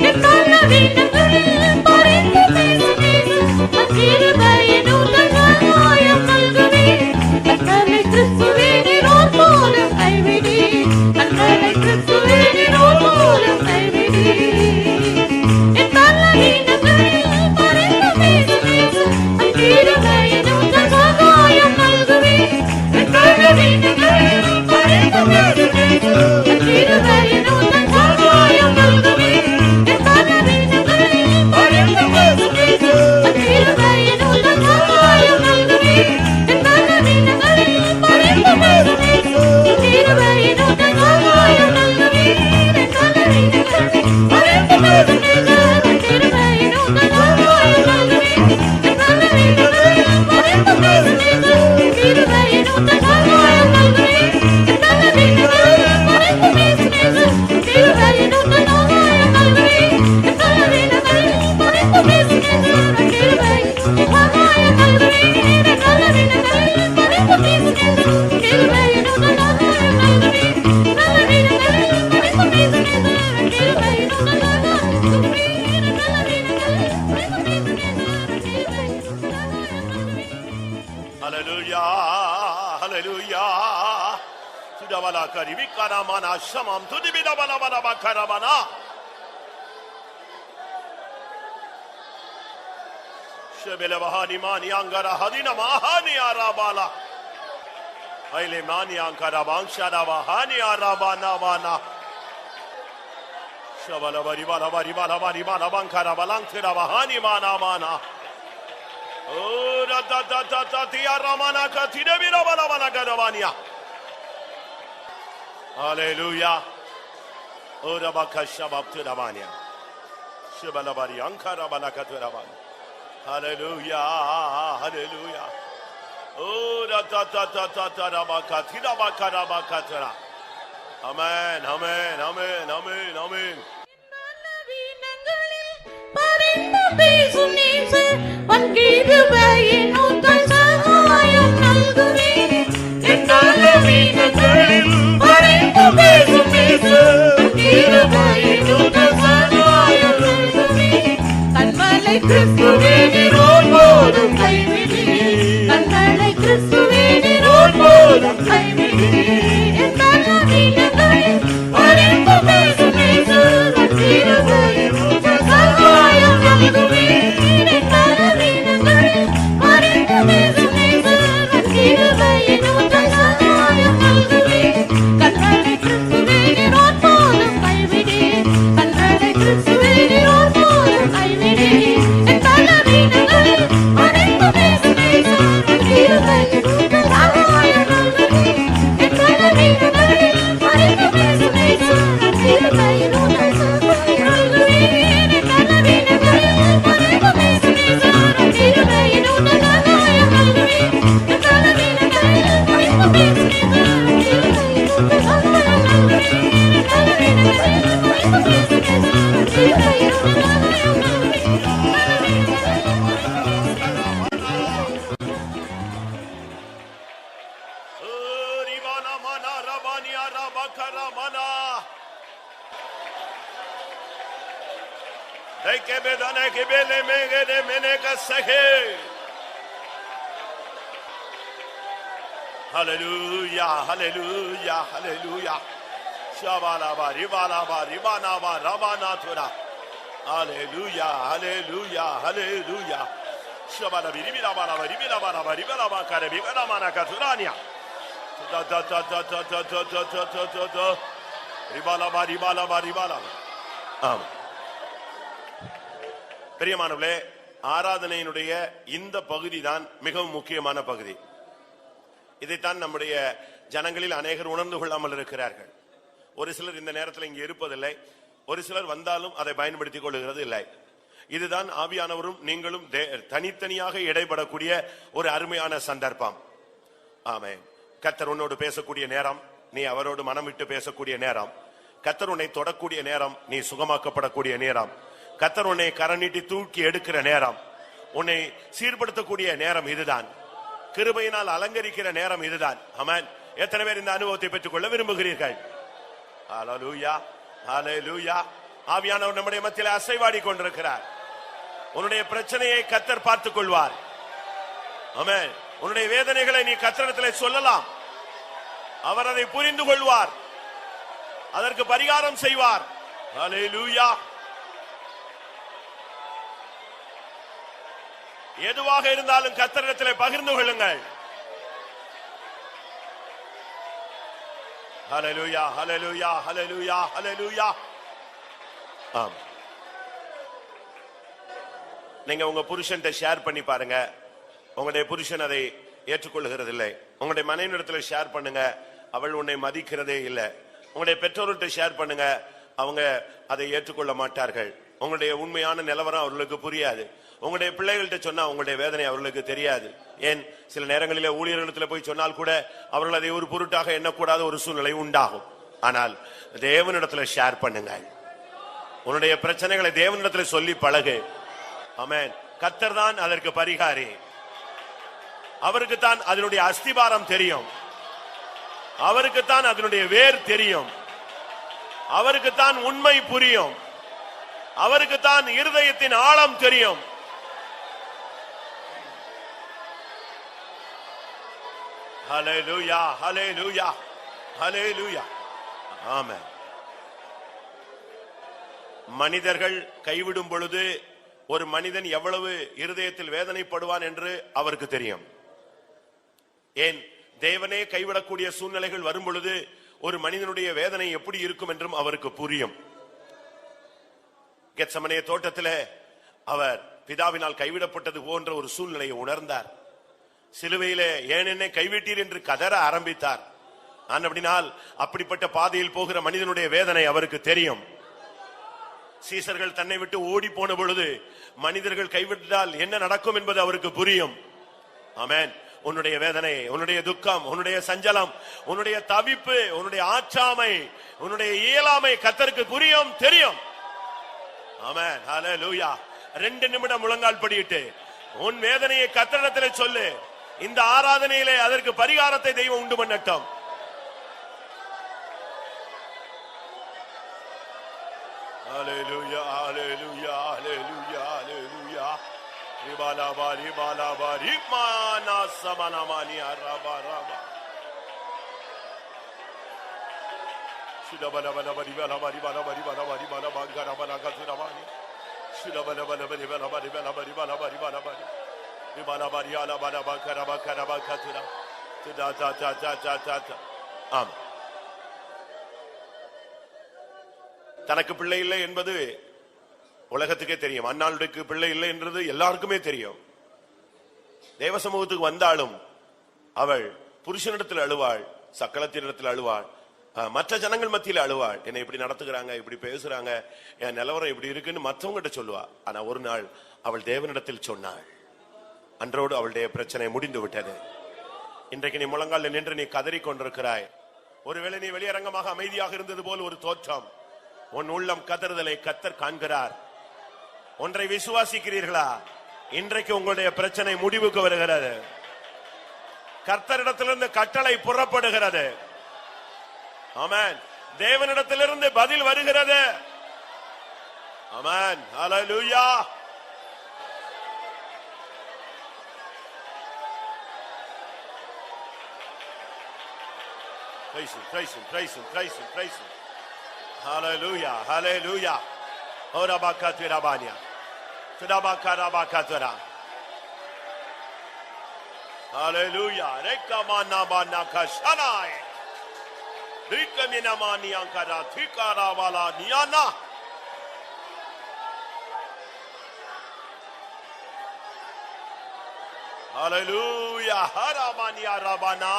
என் பலவீனங்களை பரிந்து பேசும் நீச்சல் உன் கிருபையின் ஊற்றால் சகாயம் நல்குவே கண்களை கிறிஸ்துவே நீரோடு போலும் கைவிடி கண்களை கிறிஸ்துவே நீரோடு போலும் கைவிடி என் பலவீனங்களை பரிந்து பேசும் நீச்சல் உன் கிருபையின் ஊற்றால் சகாயம் நல்குவே என் பலவீனங்களை பரிந்து பேசும் நீச்சல் உன் கிருபையின் ஊற்றால் சகாயம் நல்குவே என் பலவீனங்களை பரிந்து பேசும் நீச்சல் உன் கிருபையின் ஊற்றால் சகாயம் நல்குவே என் பலவீனங்களை பரிந்து பேசும் நீச்சல் உன் கிருபையின் ஊற்றால் சகாயம் நல்குவே என் பலவீனங்களை பரிந்து பேசும் நீச்சல் உன் கிருபையின் ஊற்றால் சகாயம் நல்குவே என் பலவீனங்களை பரிந்து பேசும் நீச்சல் உன் கிருபையின் ஊற்றால் சகாயம் நல்குவே என் பலவீனங்களை பரிந்து பேசும் நீச்சல் உன் கிருபையின் ஊற்றால் சகாயம் நல்குவே என் பலவீனங்களை பரிந்து பேசும் நீச்சல் உன் கிருபையின் சகாயம் நல்குவே என் பலவீனங்களை பரிந்து பேசும் நீச்சல் உன் கிருபையின் ஊற்றால் சகாயம் நல்குவே பலவீனங்களை பரிந்து பேசும் நீச்சல் உன் கிருபையின் ஊற்றால் சகாயம் நல்குவே என் பலவீனங்களை பரிந்து பேசும் நீச்சல் உன் கிருபையின் ஊற்றால் சகாயம் நல்குவே Hallelujah, hallelujah. Sudabala karibikara mana shamam tudibida bala bala bakara bana. Shebele bahani mani angara hadina mahani arabala. Aile mani ankara banshara bahani arabana bana. Shabala bari bala bari bala bari bala bankara balantira bahani mana mana. Oh, da da da da da dia ramana katide bira bala bala gadavania. Hallelujah. Oh, da bakasha baptira bania. Shebala bari ankara bala katira bana. Hallelujah, hallelujah. Oh, da da da da da da da bakatira bakara bakatira. Amen, amen, amen, amen, amen. பேசும் நேசர் உன் கிருபையின் ஊற்றல் சகாயம் நல்குவே என் பலவீனங்களில் பரிந்து பேசும் நேசர் உன் கிருபையின் ஊற்றல் சகாயம் நல்குவே கண்மலை கிறிஸ்துவே நீர் ஒருபோதும் கைவிடீர் கண்மலை கிறிஸ்துவே நீர் ஒருபோதும் கைவிடீர் என் பலவீனங்களில் பரிந்து பேசும் நேசர் உன் கிருபையின் ஊற்றல் சகாயம் நல்குவே என் பலவீனங்களில் பரிந்து பேசும் நேசர் உன் கிருபையின் ஊற்றல் சகாயம் நல்குவே கண்மலை கிறிஸ்துவே நீர் ஒருபோதும் கைவிடீர் கண்மலை கிறிஸ்துவே நீர் ஒருபோதும் கைவிடீர் என் பலவீனங்களில் பரிந்து பேசும் நேசர் உன் கிருபையின் ஊற்றல் சகாயம் நல்குவே என் பலவீனங்களில் பரிந்து பேசும் நேசர் உன் கிருபையின் ஊற்றல் சகாயம் நல்குவே என் பலவீனங்களில் பரிந்து பேசும் நேசர் உன் கிருபையின் ஊற்றல் சகாயம் நல்குவே என் பலவீனங்களில் பரிந்து பேசும் நேசர் உன் கிருபையின் ஊற்றல் சகாயம் நல்குவே என் பலவீனங்களில் பரிந்து பேசும் நேசர் உன் கிருபையின் ஊற்றல் சகாயம் ரிவானா மனா ரபானியா ரபகரா மனா தைகேபேதானே கேபேலே மேகேதே மெனேக சஹே ஹalleluya ஹalleluya ஹalleluya ஷபாலாபா ரிவாலாபா ரிவானாபா ரபானாதுரா ஹalleluya ஹalleluya ஹalleluya ஷபாலா ரிவிலாபா ரிவிலாபா ரிவிலாபா கரபி கரமானா கதுரானியா ரிவாலாபா ரிவாலாபா ரிவாலாபா ஆம் பிரியமானவர்களே ஆராதனையினுடைய இந்த பகுதி தான் மிகவும் முக்கியமான பகுதி. இதைத்தான் நம்முடைய ஜனங்களில் அநேகர் உணர்ந்து கொள்ளாமல் இருக்கிறார்கள். ஒரு சிலர் இந்த நேரத்தில் இங்கே இருப்பதில்லை, ஒரு சிலர் வந்தாலும் அதை பயன்படுத்திக் கொள்கிறது இல்லை. இதுதான் ஆவியானவரும் நீங்களும் தனித்தனியாக இடைபடக்கூடிய ஒரு அருமையான சந்தர்ப்பம். ஆமென். கர்த்தர் உன்னோடு பேசக்கூடிய நேரம், நீ அவரோடு மனம் விட்டு பேசக்கூடிய நேரம், கர்த்தர் உன்னை தொடக்கூடிய நேரம், நீ சுகமாக்கப்படக்கூடிய நேரம், கர்த்தர் உன்னை கரநீட்டி தூக்கி எடுக்கிற நேரம், உன்னை சீர்படுத்தக்கூடிய நேரம் இதுதான். கிருபையினால் அலங்கரிக்கிற நேரம் இதுதான். ஆமென். எத்தனை பேர் இந்த அனுபவத்தை பெற்றுக் கொள்ள விரும்புகிறீர்கள்? ஹalleluya ஹalleluya. ஆவியானவர் நம்முடைய மத்தியில் அசைவாடி கொண்டிருக்கிறார். உன்னுடைய பிரச்சனையை கர்த்தர் பார்த்துக் கொள்வார். ஆமென். உன்னுடைய வேதனைகளை நீ கர்த்தரிடத்தில் சொல்லலாம். அவர் அதை புரிந்து கொள்வார், அதற்கு பரிகாரம் செய்வார். ஹalleluya. எதுவாக இருந்தாலும் கர்த்தரிடத்தில் பகிர்ந்து கொள்ளுங்கள். ஹalleluya ஹalleluya ஹalleluya ஹalleluya. ஆம். நீங்க உங்க புருஷன்ட்ட ஷேர் பண்ணி பாருங்க, உங்களுடைய புருஷன் அதை ஏற்றுக்கொள்கிறது இல்லை. உங்களுடைய மனைவியிடத்தில் ஷேர் பண்ணுங்க, அவள் உன்னை மதிக்கிறதே இல்லை. உங்களுடைய பெற்றோர்கிட்ட ஷேர் பண்ணுங்க, அவங்க அதை ஏற்றுக்கொள்ள மாட்டார்கள். உங்களுடைய உண்மையான நிலவரம் அவர்களுக்கு புரியாது. உங்களுடைய பிள்ளைகள்கிட்ட சொன்னா உங்களுடைய வேதனை அவர்களுக்கு தெரியாது. ஏன், சில நேரங்களிலே ஊழியர்களிடத்தில் போய் சொன்னால் கூட அவர்கள் அதை ஒரு பொருட்டாக எண்ணக்கூடாத ஒரு சூழ்நிலை உண்டாகும். ஆனால் தேவனிடத்தில் ஷேர் பண்ணுங்க. உன்னுடைய பிரச்சனைகளை தேவனிடத்தில் சொல்லி பழகு. ஆமென். கர்த்தர் தான் அதற்கு பரிகாரி. அவருக்கு தான் அதனுடைய அஸ்திபாரம் தெரியும், அவருக்கு தான் அதனுடைய வேர் தெரியும், அவருக்கு தான் உண்மை புரியும், அவருக்கு தான் இருதயத்தின் ஆழம் தெரியும். ஹalleluya ஹalleluya ஹalleluya. ஆமென். மனிதர்கள் கைவிடும் பொழுது ஒரு மனிதன் எவ்வளவு இருதயத்தில் வேதனைப்படுவான் என்று அவருக்கு தெரியும். ஏன், தேவனே கைவிடக்கூடிய சூழ்நிலைகள் வரும் பொழுது ஒரு மனிதனுடைய வேதனை எப்படி இருக்கும் என்றும் அவருக்கு புரியும். கெத்சமனே தோட்டத்திலே அவர் பிதாவினால் கைவிடப்பட்டது போன்ற ஒரு சூழ்நிலையை உணர்ந்தார். சிலுவையிலே ஏன் என்னை கைவிட்டீர் என்று கதற ஆரம்பித்தார். அப்படினால் அப்படிப்பட்ட பாதையில் போகிற மனிதனுடைய வேதனை அவருக்கு தெரியும். சீசர்கள் தன்னை விட்டு ஓடி போன பொழுது மனிதர்கள் கைவிட்டால் என்ன நடக்கும் என்பது அவருக்கு புரியும். ஆமென். உன்னுடைய வேதனை, உன்னுடைய துக்கம், உன்னுடைய சஞ்சலம், உன்னுடைய தவிப்பு, உன்னுடைய ஆற்றாமை, உன்னுடைய இயலாமை கர்த்தருக்கு புரியும், தெரியும். ஆமென். ஹalleluya. 2 நிமிடம் முழங்கால் படியிட்டு உன் வேதனையை கர்த்தரிடத்தில் சொல்லு. இந்த ஆராதனையிலே அதற்கு பரிகாரத்தை தெய்வம் உண்டு பண்ணட்டும். ஹalleluya hallelujah hallelujah hallelujah ribala bari bala bari mana samana mani araba raba shida bala bala bari bala bari bala bari bala bari bala bangara bala katura mani shida bala bala bari bala bari bala bari bala bari bala bari ribala bari ala bala bakara bakara bakatura ta ta ta ta ta ta ஆம். தனக்கு பிள்ளை இல்லை என்பது உலகத்துக்கே தெரியும். அன்னாளுக்கு பிள்ளை இல்லை என்றது எல்லாருக்குமே தெரியும். தேவ சமூகத்துக்கு வந்தாலும் அவள் புருஷனிடத்தில் அழுவாள், சக்கலத்தினிடத்தில் அழுவாள், மற்ற ஜனங்கள் மத்தியில் அழுவாள். என்னை இப்படி நடத்துகிறாங்க, இப்படி பேசுறாங்க, என் நிலவரம் இப்படி இருக்குன்னு மற்றவங்கிட்ட சொல்லுவா. ஆனா ஒரு நாள் அவள் தேவனிடத்தில் சொன்னாள். அன்றோடு அவளுடைய பிரச்சனை முடிந்து விட்டது. இன்றைக்கு நீ முழங்கால் நின்று நீ கதறிக் கொண்டிருக்கிறாய். ஒருவேளை நீ வெளியரங்கமாக அமைதியாக இருந்தது போல் ஒரு தோற்றம். உன் உள்ளம் கதறுதலை கர்த்தர் காண்கிறார். ஒன்றை விசுவாசிக்கிறீர்களா? இன்றைக்கு உங்களுடைய பிரச்சனை முடிவுக்கு வருகிறது. கர்த்தரிடத்திலிருந்து கட்டளை புறப்படுகிறது. ஆமென். தேவனிடத்திலிருந்து பதில் வருகிறது. ஆமென். ஹalleluya. Praise him, praise him, praise him, praise him, praise him. Hallelujah, hallelujah. Ora bakatira bania. Tudabakara bakatira. Hallelujah. Rekamana banaka shanai. Rikamina mani ankara thikara wala niana. Hallelujah. Haramania rabana.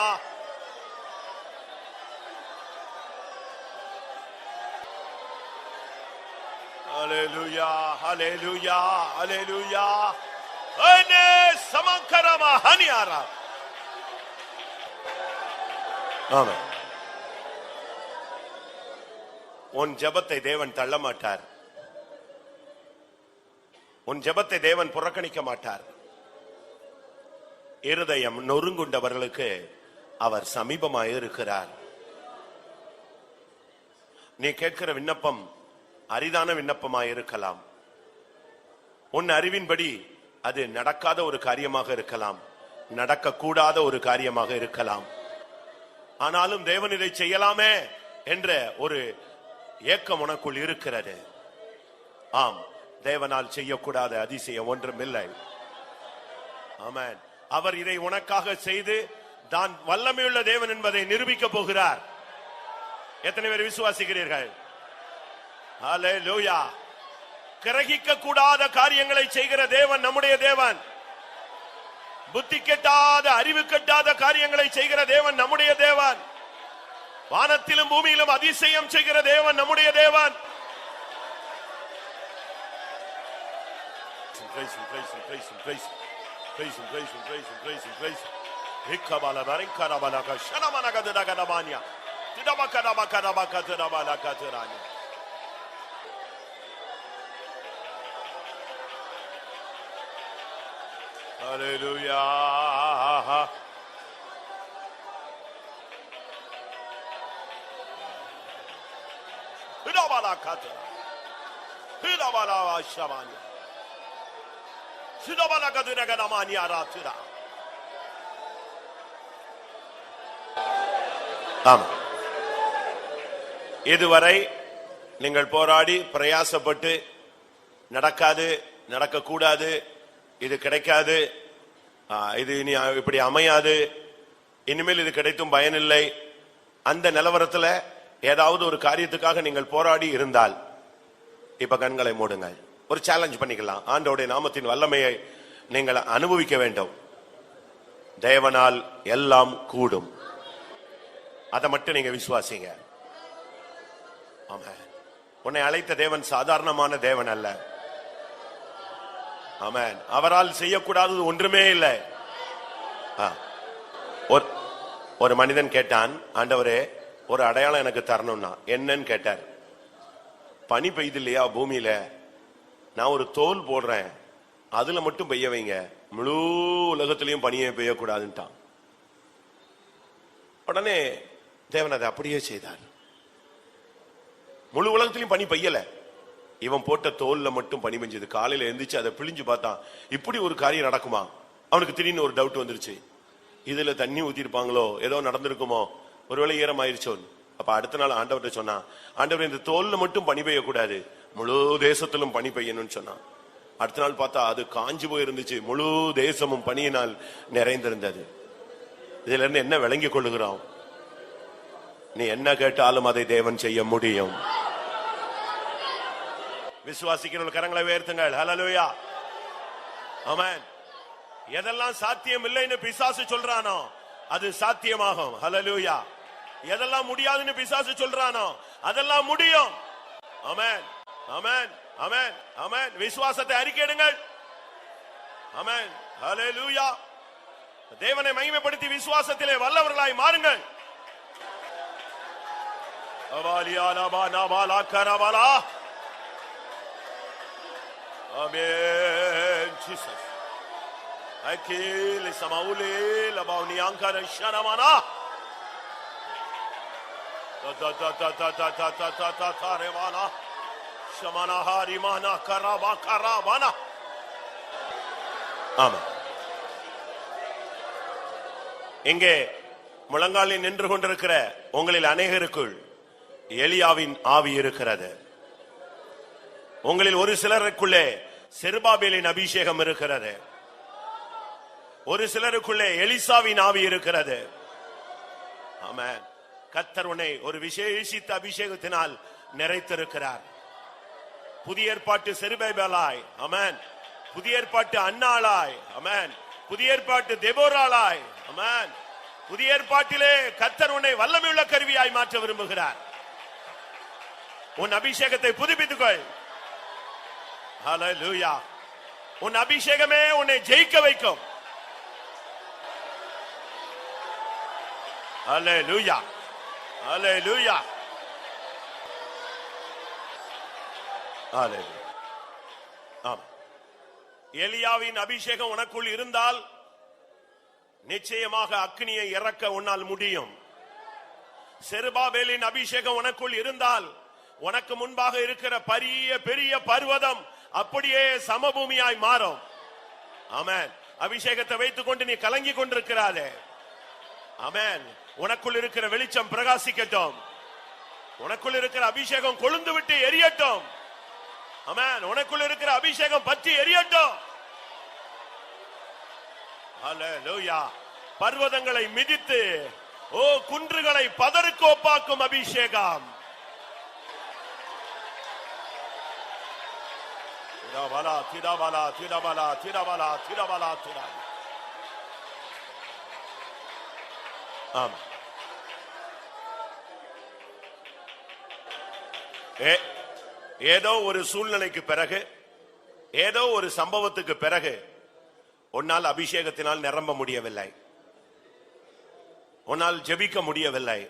Hallelujah, hallelujah, hallelujah. Ane samankarama haniara. Amen. உன் ஜெபத்தை தேவன் தள்ள மாட்டார். உன் ஜெபத்தை தேவன் புறக்கணிக்க மாட்டார். இருதயம் நொறுங்குண்டவர்களுக்கு அவர் சமீபமாய் இருக்கிறார். நீ கேட்கிற விண்ணப்பம் அரிதான விண்ணப்பமாய் இருக்கலாம். உன் அறிவின்படி அது நடக்காத ஒரு காரியமாக இருக்கலாம், நடக்கக்கூடாத ஒரு காரியமாக இருக்கலாம். ஆனாலும் தேவன் இதை செய்யலாமே என்ற ஒரு ஏக்கம் உனக்குள் இருக்கிறது. ஆம், தேவனால் செய்யக்கூடாத அதிசயம் ஒன்றுமில்லை. ஆமென். அவர் இதை உனக்காக செய்து தான் வல்லமையுள்ள தேவன் என்பதை நிரூபிக்க போகிறார். எத்தனை பேர் விசுவாசிக்கிறீர்கள்? ஹalleluya. கிரகிக்க கூடாத காரியங்களை செய்கிற தேவன் நம்முடைய தேவன். புத்தி கெட்டாத, அறிவு கெட்டாத காரியங்களை செய்கிற தேவன் நம்முடைய தேவன். வானத்திலும் பூமியிலும் அதிசயம் செய்கிற தேவன் நம்முடைய தேவன். Praise him, praise him, praise him, praise him, praise him, praise him, praise him, praise him, praise him. Hikabala barinkara balaka shanamana gadada gadamania. Tidabakara bakara bakara balaka tirani. Hallelujah. Hidabala katira. Hidabala shamani. Hidabala gadina gadamani aratira. ஆமா. இதுவரை நீங்கள் போராடி பிரயாசப்பட்டு நடக்காது, நடக்கக்கூடாது, இது கிடைக்காது, இது இனி இப்படி அமையாது, இனிமேல் இது கிடைத்தும் பயனில்லை, அந்த நிலவரத்தில் ஏதாவது ஒரு காரியத்துக்காக நீங்கள் போராடி இருந்தால் இப்ப கண்களை மூடுங்கள். ஒரு சேலஞ்ச் பண்ணிக்கலாம். ஆண்டவருடைய நாமத்தின் வல்லமையை நீங்கள் அனுபவிக்க வேண்டும். தேவனால் எல்லாம் கூடும். அதை மட்டும் நீங்க விசுவாசிங்க. ஆமென். உன்னை அழைத்த தேவன் சாதாரணமான தேவன் அல்ல. ஆமென். அவரால் செய்யக்கூடாதது ஒன்றுமே இல்லை. ஒரு மனிதன் கேட்டான், ஆண்டவரே ஒரு அடையாளம் எனக்கு தரணும்னா என்னன்னு கேட்டார். பனி பெய்து இல்லையா பூமியில, நான் ஒரு தோல் போடுறேன், அதுல மட்டும் பெய்ய வைங்க, முழு உலகத்திலையும் பனியை பெய்யக்கூடாதுன்ட்டான். உடனே தேவன் அதை அப்படியே செய்தார். முழு உலகத்திலையும் பனி பெய்யல, இவன் போட்ட தோல்ல மட்டும் பனி பெஞ்சது. காலையில எந்திரிச்சு அதை பிழிஞ்சு பார்த்தான், இப்படி ஒரு காரியம் நடக்குமா? அவனுக்கு திடீர்னு ஒரு டவுட் வந்துருச்சு, இதுல தண்ணி ஊத்திருப்பாங்களோ, ஏதோ நடந்திருக்குமோ, ஒருவேளை ஈரமாயிருச்சோ. அப்ப அடுத்த நாள் ஆண்டவர்கிட்ட சொன்னான், ஆண்டவர் இந்த தோல்ல மட்டும் பனி பெய்யக்கூடாது, முழு தேசத்திலும் பனி பெய்யணும்னு சொன்னான். அடுத்த நாள் பார்த்தா அது காஞ்சு போயிருந்துச்சு, முழு தேசமும் பனியினால் நிறைந்திருந்தது. இதுல இருந்து என்ன விளங்கி கொள்ளுகிறோம்? நீ என்ன கேட்டாலும் அதை தேவன் செய்ய முடியும். விசுவாசிக்கிற கரங்களை உயர்த்துங்கள். ஹல்லேலூயா, ஆமென். எதெல்லாம் சாத்தியம் இல்லைன்னு பிசாசு சொல்றானோ அது சாத்தியமாகும். ஹல்லேலூயா. எதெல்லாம் முடியாதுன்னு பிசாசு சொல்றானோ அதெல்லாம் முடியும். ஆமென், ஆமென், ஆமென், ஆமென். விசுவாசத்தை அறிக்கையிடுங்கள். ஆமென், ஹல்லேலூயா. தேவனை மகிமைப்படுத்தி விசுவாசத்திலே வல்லவர்களாய் மாறுங்கள். Amen. Jesus Akil samaule labauni ankara sharamana ta revana shamana harimana karaba karabana. ஆமா, இங்கே முழங்காலில் நின்று கொண்டிருக்கிற உங்களில் அநேகருக்குள் எலியாவின் ஆவி இருக்கிறது. உங்களில் ஒரு சிலருக்குள்ளே செருபாபேலின் அபிஷேகம் இருக்கிறது. ஒரு சிலருக்குள்ளே எலிசாவின் ஆவி இருக்கிறது. ஆமென். கர்த்தர் உன்னை ஒரு விசேஷித்த அபிஷேகத்தினால் நிறைத்திருக்கிறார். புதிய ஏற்பாட்டு செருபாபேலாய், ஆமென். புதிய ஏற்பாட்டு அன்னாளாய், ஆமென். புதிய ஏற்பாட்டு தெபோராளாய், ஆமென். புதிய ஏற்பாட்டிலே கர்த்தர் உன்னை வல்லமையுள்ள கருவியாய் மாற்ற விரும்புகிறார். உன் அபிஷேகத்தை புதுப்பித்துக்கொள். ஹல்லேலூயா. உன் அபிஷேகமே உன்னை ஜெயிக்க வைக்கும். ஹல்லேலூயா, ஹல்லேலூயா, ஹல்லேலூயா. ஆமா, எலியாவின் அபிஷேகம் உனக்குள் இருந்தால் நிச்சயமாக அக்கினியை இறக்க உன்னால் முடியும். செருபாபேலின் அபிஷேகம் உனக்குள் இருந்தால் உனக்கு முன்பாக இருக்கிற பெரிய பர்வதம் அப்படியே சமபூமியாய் மாறும். ஆமென். அபிஷேகத்தை வைத்துக் கொண்டு நீ கலங்கி கொண்டிருக்கிறாதே. ஆமென். உனக்குள் இருக்கிற வெளிச்சம் பிரகாசிக்கட்டும். உனக்குள் இருக்கிற அபிஷேகம் கொழுந்து விட்டு எரியட்டும். ஆமென். உனக்குள் இருக்கிற அபிஷேகம் பற்றி எரியட்டும். ஹல்லேலூயா. பர்வதங்களை மிதித்து குன்றுகளை பதருக்கு ஒப்பாக்கும் அபிஷேகம். திரபலா திரபலா திரபலா திரபலா திரபலா திரபலா. ஆமா, ஏதோ ஒரு சூழ்நிலைக்கு பிறகு, ஏதோ ஒரு சம்பவத்துக்கு பிறகு உன்னால் அபிஷேகத்தினால் நிரம்ப முடியவில்லை, உன்னால் ஜெபிக்க முடியவில்லை,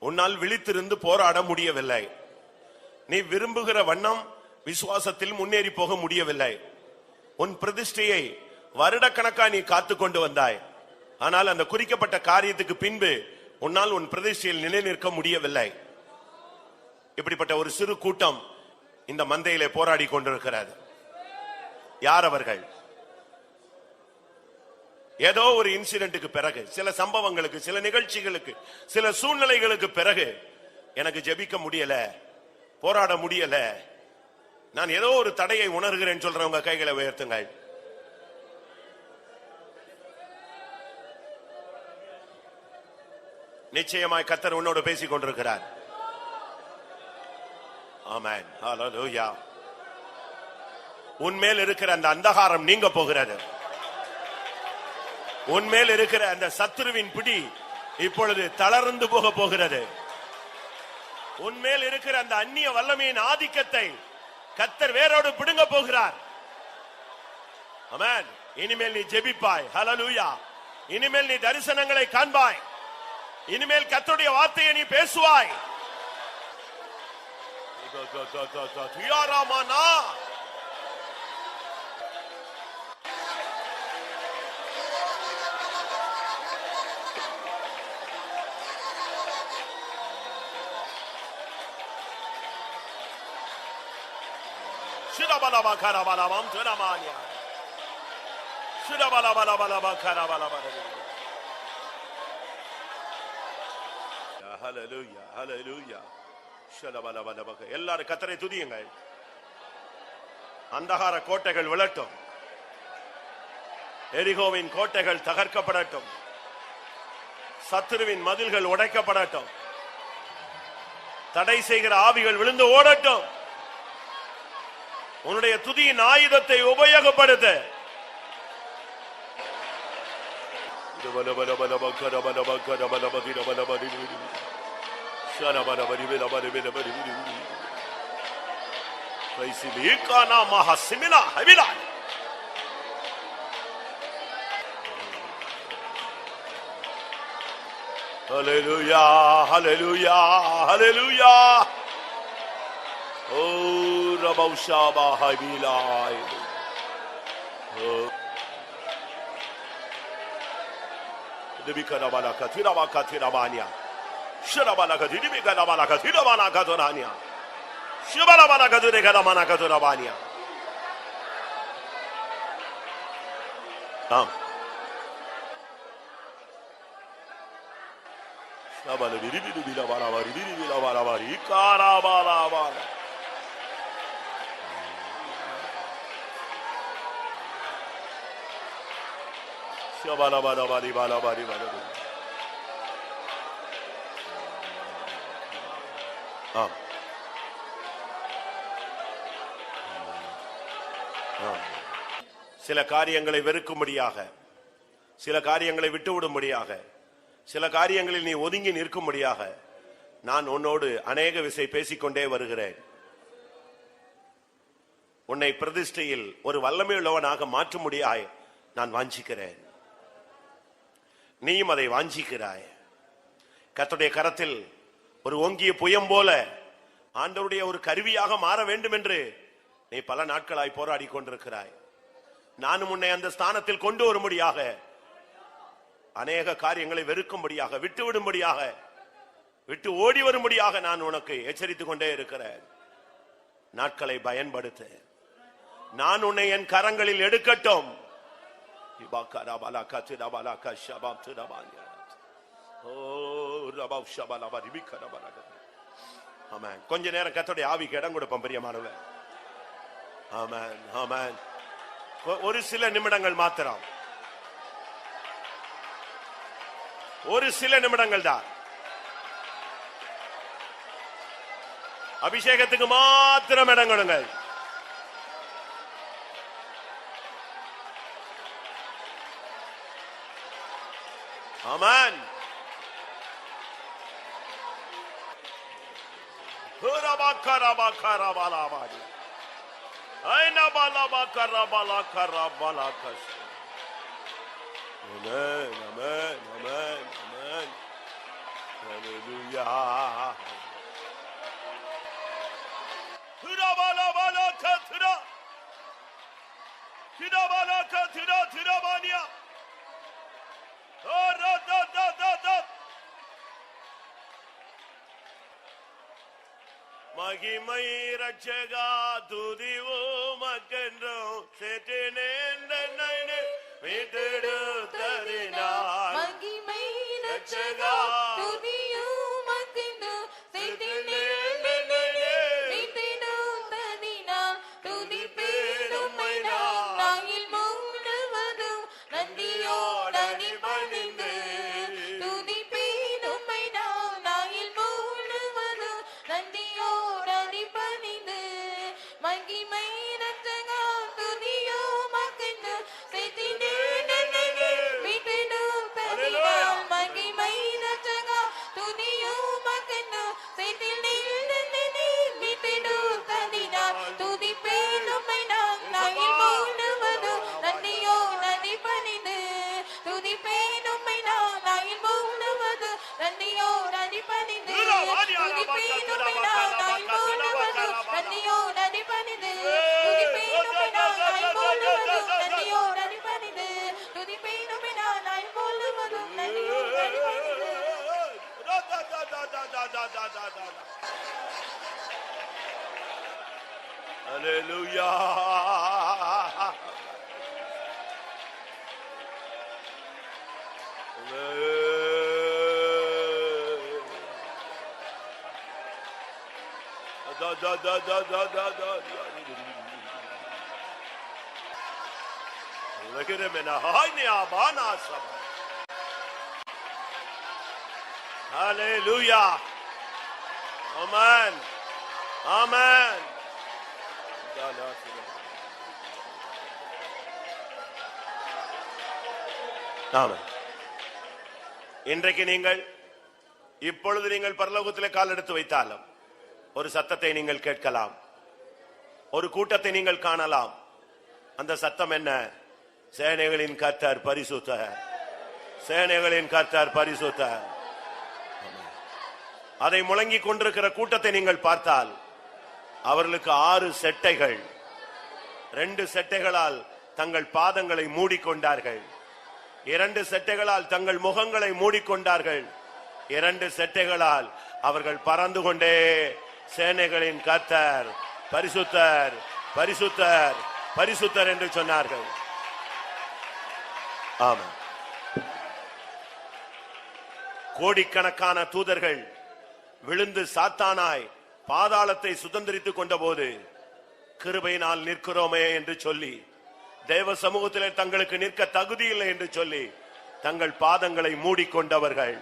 உன்னால் விழித்திருந்து போராட முடியவில்லை, நீ விரும்புகிற வண்ணம் விசுவாசத்தில் முன்னேறி போக முடியவில்லை. உன் பிரதிஷ்டையை வருடக்கணக்கா நீ காத்து கொண்டு வந்தாய். ஆனால் அந்த குறிக்கப்பட்ட காரியத்துக்கு பின்பு உன்னால் உன் பிரதிஷ்டையில் நிலை நிற்க முடியவில்லை. இப்படிப்பட்ட ஒரு சிறு கூட்டம் இந்த மந்தையிலே போராடி கொண்டிருக்கிறது. யார் அவர்கள்? ஏதோ ஒரு இன்சிடென்ட்டுக்கு பிறகு, சில சம்பவங்களுக்கு, சில நிகழ்ச்சிகளுக்கு, சில சூழ்நிலைகளுக்கு பிறகு எனக்கு ஜெபிக்க முடியல, போராட முடியல, நான் ஏதோ ஒரு தடையை உணர்கிறேன் சொல்றவங்க கைகளை உயர்த்துங்கள். நிச்சயமாய் கர்த்தர் உன்னோடு பேசிக் கொண்டிருக்கிறார். ஆமென், ஹல்லேலூயா. உன்மேல் இருக்கிற அந்த அந்தகாரம் நீங்க போகிறது. உன்மேல் இருக்கிற அந்த சத்துருவின் பிடி இப்பொழுது தளர்ந்து போக போகிறது. உன்மேல் இருக்கிற அந்த அந்நிய வல்லமையின் ஆதிக்கத்தை கர்த்தர் வேரோடு பிடுங்க போகிறார். ஆமென். இனிமேல் நீ ஜெபிப்பாய். ஹல்லேலூயா. இனிமேல் நீ தரிசனங்களை காண்பாய். இனிமேல் கர்த்தருடைய வார்த்தையை நீ பேசுவாய். Shirabalaba karabalabam turamania. Shirabalaba karabalaba. Hallelujah, hallelujah. Shirabalaba. எல்லாரும் கர்த்தரை துதியுங்கள். அந்தகார கோட்டைகள் விழட்டும். எரிகோவின் கோட்டைகள் தகர்க்கப்படட்டும். சத்துருவின் மதில்கள் உடைக்கப்படட்டும். தடை செய்கிற ஆவிகள் விழுந்து ஓடட்டும். உன்னுடைய துதியின் ஆயுதத்தை உபயோகப்படுத்த. Hallelujah, hallelujah, hallelujah. Oh, Rabaushaba Habilai. Oh. Dibikarabalaka, Tirabaka, Tirabania. Shirabalaka, Dibikarabalaka, Tirabanaka, Torania. Shibalabalaka, Direkamanaka, Torabania. Come. Shabala, Bidibila, Balavari, Bidibila, Balavari, Karabala. Shabalabari, Balabari, Balabari. சில காரியங்களை வெறுக்கும்படியாக, சில காரியங்களை விட்டுவிடும்படியாக, சில காரியங்களில் நீ ஒதுங்கி நிற்கும்படியாக நான் உன்னோடு அநேக விசை பேசிக்கொண்டே வருகிறேன். உன்னை பிரதிஷ்டையில் ஒரு வல்லமையுள்ளவனாக மாற்றும்படியாய் நான் வாஞ்சிக்கிறேன். நீயும் அதை வாஞ்சிக்கிறாய். கர்த்தருடைய கரத்தில் ஒரு ஓங்கிய புயம் போல ஆண்டவருடைய ஒரு கருவியாக மாற வேண்டும் என்று நீ பல நாட்களாய் போராடி கொண்டிருக்கிறாய். நானும் உன்னை அந்த ஸ்தானத்தில் கொண்டு வரும்படியாக, அநேக காரியங்களை வெறுக்கும்படியாக, விட்டுவிடும்படியாக, விட்டு ஓடி வரும்படியாக நான் உனக்கு எச்சரித்துக் கொண்டே இருக்கிறேன். நாட்களை பயன்படுத்த. நான் உன்னை என் கரங்களில் எடுக்கட்டும். கொஞ்ச நேரம் கர்த்தருடைய ஆவிக்கு இடம் கொடுப்போம் பிரியமானவர்களே. ஆமென், ஆமென். ஒரு சில நிமிடங்கள் மாத்திரம், ஒரு சில நிமிடங்கள் தான். அபிஷேகத்துக்கு மாத்திரம் இடம் கொடுங்கள். ஆமென். Amen, amen, amen, amen. Hallelujah. Thirabala bala kathira. Thirabala kathira thirabania. Oh, da da da da da. மகிமை ரட்சகா துதிவோ மக்கென்றோ சேற்றினேன் மீட்டெடுத்ததினார். மகிமை ரட்சகா துதியோ மக்கென்றோ சேற்றினேன் மீட்டெடுத்ததினார். துதிப்பேன் உம்மை நான் நாயில் முழுவதும் நன்றியோடு அடிபணிந்து. துதிப்பேன் உம்மை நான் நாயில் முழுவதும் நன்றியோடு அடிபணிந்து. மகிமை ரட்சகா துதியோ மக்கென்றோ சேற்றினேன் Hallelujah. Amen. Amen. ஆமென். இன்றைக்கு நீங்கள் இப்பொழுது நீங்கள் பரலோகத்திலே கால் எடுத்து வைத்தாலும் ஒரு சத்தத்தை நீங்கள் கேட்கலாம், ஒரு கூட்டத்தை நீங்கள் காணலாம். அந்த சத்தம் என்ன? சேனைகளின் கர்த்தர் பரிசுத்தர், சேனைகளின் கர்த்தர் பரிசுத்தர். அதை முழங்கிக் கொண்டிருக்கிற கூட்டத்தை நீங்கள் பார்த்தால் அவர்களுக்கு 6 செட்டைகள், 2 செட்டைகளால் தங்கள் பாதங்களை மூடிக்கொண்டார்கள், 2 செட்டைகளால் தங்கள் முகங்களை மூடிக்கொண்டார்கள், 2 செட்டைகளால் அவர்கள் பறந்து கொண்டே சேனைகளின் கர்த்தர் பரிசுத்தர் பரிசுத்தர் பரிசுத்தர் என்று சொன்னார்கள். ஆமாம். கோடிக்கணக்கான தூதர்கள் விழுந்து சாத்தானாய் பாதாளத்தை சுதந்திரித்துக் கொண்ட போது கிருபையினால் நிற்கிறோமே என்று சொல்லி, தேவ சமூகத்திலே தங்களுக்கு நிற்க தகுதி இல்லை என்று சொல்லி தங்கள் பாதங்களை மூடிக்கொண்டவர்கள்,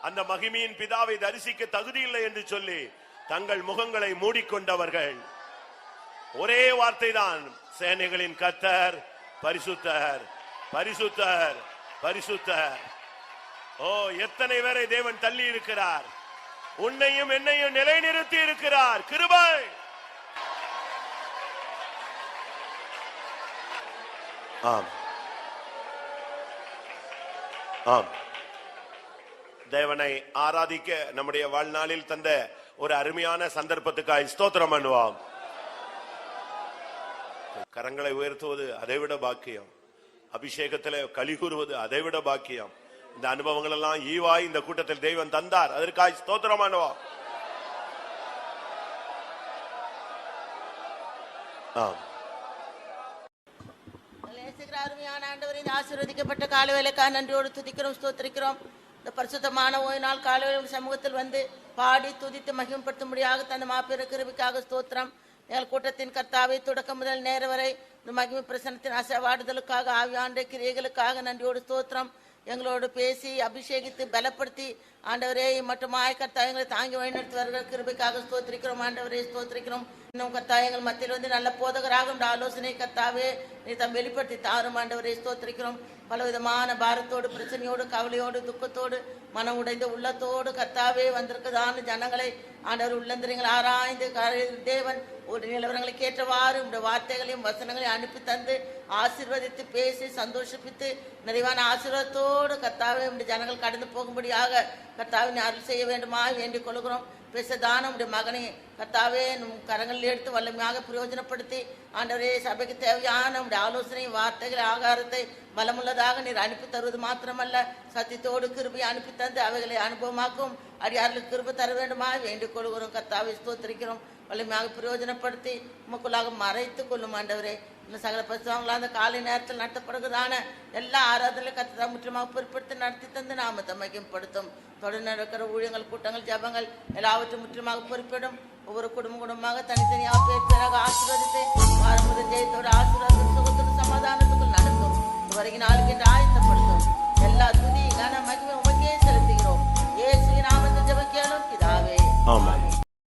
அந்த மகிமையின் பிதாவை தரிசிக்க தகுதி இல்லை என்று சொல்லி தங்கள் முகங்களை மூடிக்கொண்டவர்கள், ஒரே வார்த்தை தான், சேனைகளின் கர்த்தர் பரிசுத்தர் பரிசுத்தர் பரிசுத்தர். ஓ, எத்தனை பேரை தேவன் தள்ளி இருக்கிறார், உன்னையும் என்னையும் நிலைநிறுத்தி இருக்கிறார். கிருபை. ஆம் ஆம். தேவனை ஆராதிக்க நம்முடைய வாழ்நாளில் தந்த ஒரு அருமையான சந்தர்ப்பத்துக்காய் ஸ்தோத்திரம் பண்ணுவோம். கரங்களை உயர்த்துவது அதைவிட பாக்கியம், அபிஷேகத்திலே களி கூறுவது அதைவிட பாக்கியம். இந்த அனுபவங்கள் எல்லாம் ஈவாய் இந்த கூட்டத்தில் தெய்வம் தந்தார், அதற்காக ஸ்தோத்திரம் பண்ணுவோம். அருமையான ஆண்டவரே, இந்த ஆசீர்வதிக்கப்பட்ட காலவேளைக்காக நன்றியோடு துதிக்கிறோம், ஸ்தோத்திரிக்கிறோம். இந்த பரிசுத்தமான ஓய்வு நாள் காலவேளை சமூகத்தில் வந்து பாடி துதித்து மகிமைப்படுத்தும்படியாக தந்த மாபெரும் கிருபைக்காக ஸ்தோத்திரம். எங்கள் கூட்டத்தின் கர்த்தாவை தொடக்கம் முதல் நேர வரை இந்த மகிமை பிரசனத்தின் அசைவாடுதலுக்காக ஆவியாண்ட கிரியைகளுக்காக நன்றியோடு ஸ்தோத்திரம். எங்களோடு பேசி அபிஷேகித்து பலப்படுத்தி ஆண்டவரே மட்டுமாய் கர்த்தா எங்களை தாங்கி வழிநடத்தி வருகிற கிருபைக்காக ஸ்தோத்திரிக்கிறோம். ஆண்டவரே ஸ்தோத்திரிக்கிறோம். இன்னும் கர்த்தா எங்கள் மத்தியில் வந்து நல்ல போதகராக உள்ள ஆலோசனை கர்த்தாவே நீ தம் வெளிப்படுத்தி தாரும். ஆண்டவரே ஸ்தோத்திரிக்கிறோம். பலவிதமான பாரத்தோடு, பிரச்சனையோடு, கவலையோடு, துக்கத்தோடு, மனம் உடைந்த உள்ளத்தோடு கர்த்தாவே வந்திருக்கதான ஜனங்களை ஆண்டவர் உள்ளந்திரங்கள் ஆராய்ந்து தேவன் ஒரு நிலவரங்களுக்கு ஏற்றவாறு உடைய வார்த்தைகளையும் வசனங்களையும் அனுப்பி தந்து ஆசீர்வதித்து பேசி சந்தோஷிப்பித்து நிறைவான ஆசீர்வாதத்தோடு கர்த்தாவே உடைய ஜனங்கள் கடந்து போகும்படியாக கர்த்தாவினை அருள் செய்ய வேண்டுமா வேண்டிக் கொள்கிறோம். பேசதான உடைய மகனை கர்த்தாவே கரங்களில் எடுத்து வல்லமையாக பிரயோஜனப்படுத்தி ஆண்டவரே சபைக்கு தேவையான உடைய ஆலோசனை, வார்த்தைகள், ஆகாரத்தை பலமுள்ளதாக நீர் அனுப்பி தருவது மாத்திரமல்ல, சத்தியத்தோடு கிருபையை அனுப்பி தந்து அவைகளை அனுபவமாக்கும் அடியார்களுக்கு கிருபை தர வேண்டுமா வேண்டிக் கொள்கிறோம். கர்த்தாவை ஸ்தோத்திரிக்கிறோம். வலிமையாக பிரயோஜனப்படுத்தி உமக்குள்ளாக மறைத்து கொள்ளும். ஆண்டவரே இந்த சகல பசுவாங்களா அந்த காலை நேரத்தில் நடத்தப்படுகிறதான எல்லா ஆராதனையும் கர்த்தரை முற்றிலுமாக பொருட்படுத்தி நடத்தி தந்து நாமத்தை மகிமைப்படுத்தும். தொடர்ந்து நடக்கிற ஊழியங்கள், கூட்டங்கள், ஜபங்கள் எல்லாவற்றும் முற்றிலுமாக பொறுப்பிடும். ஒவ்வொரு குடும்பமாக தனித்தனியாக பேர் ஆசீர்வதித்து வாரம் முதல் ஜெயத்தோடு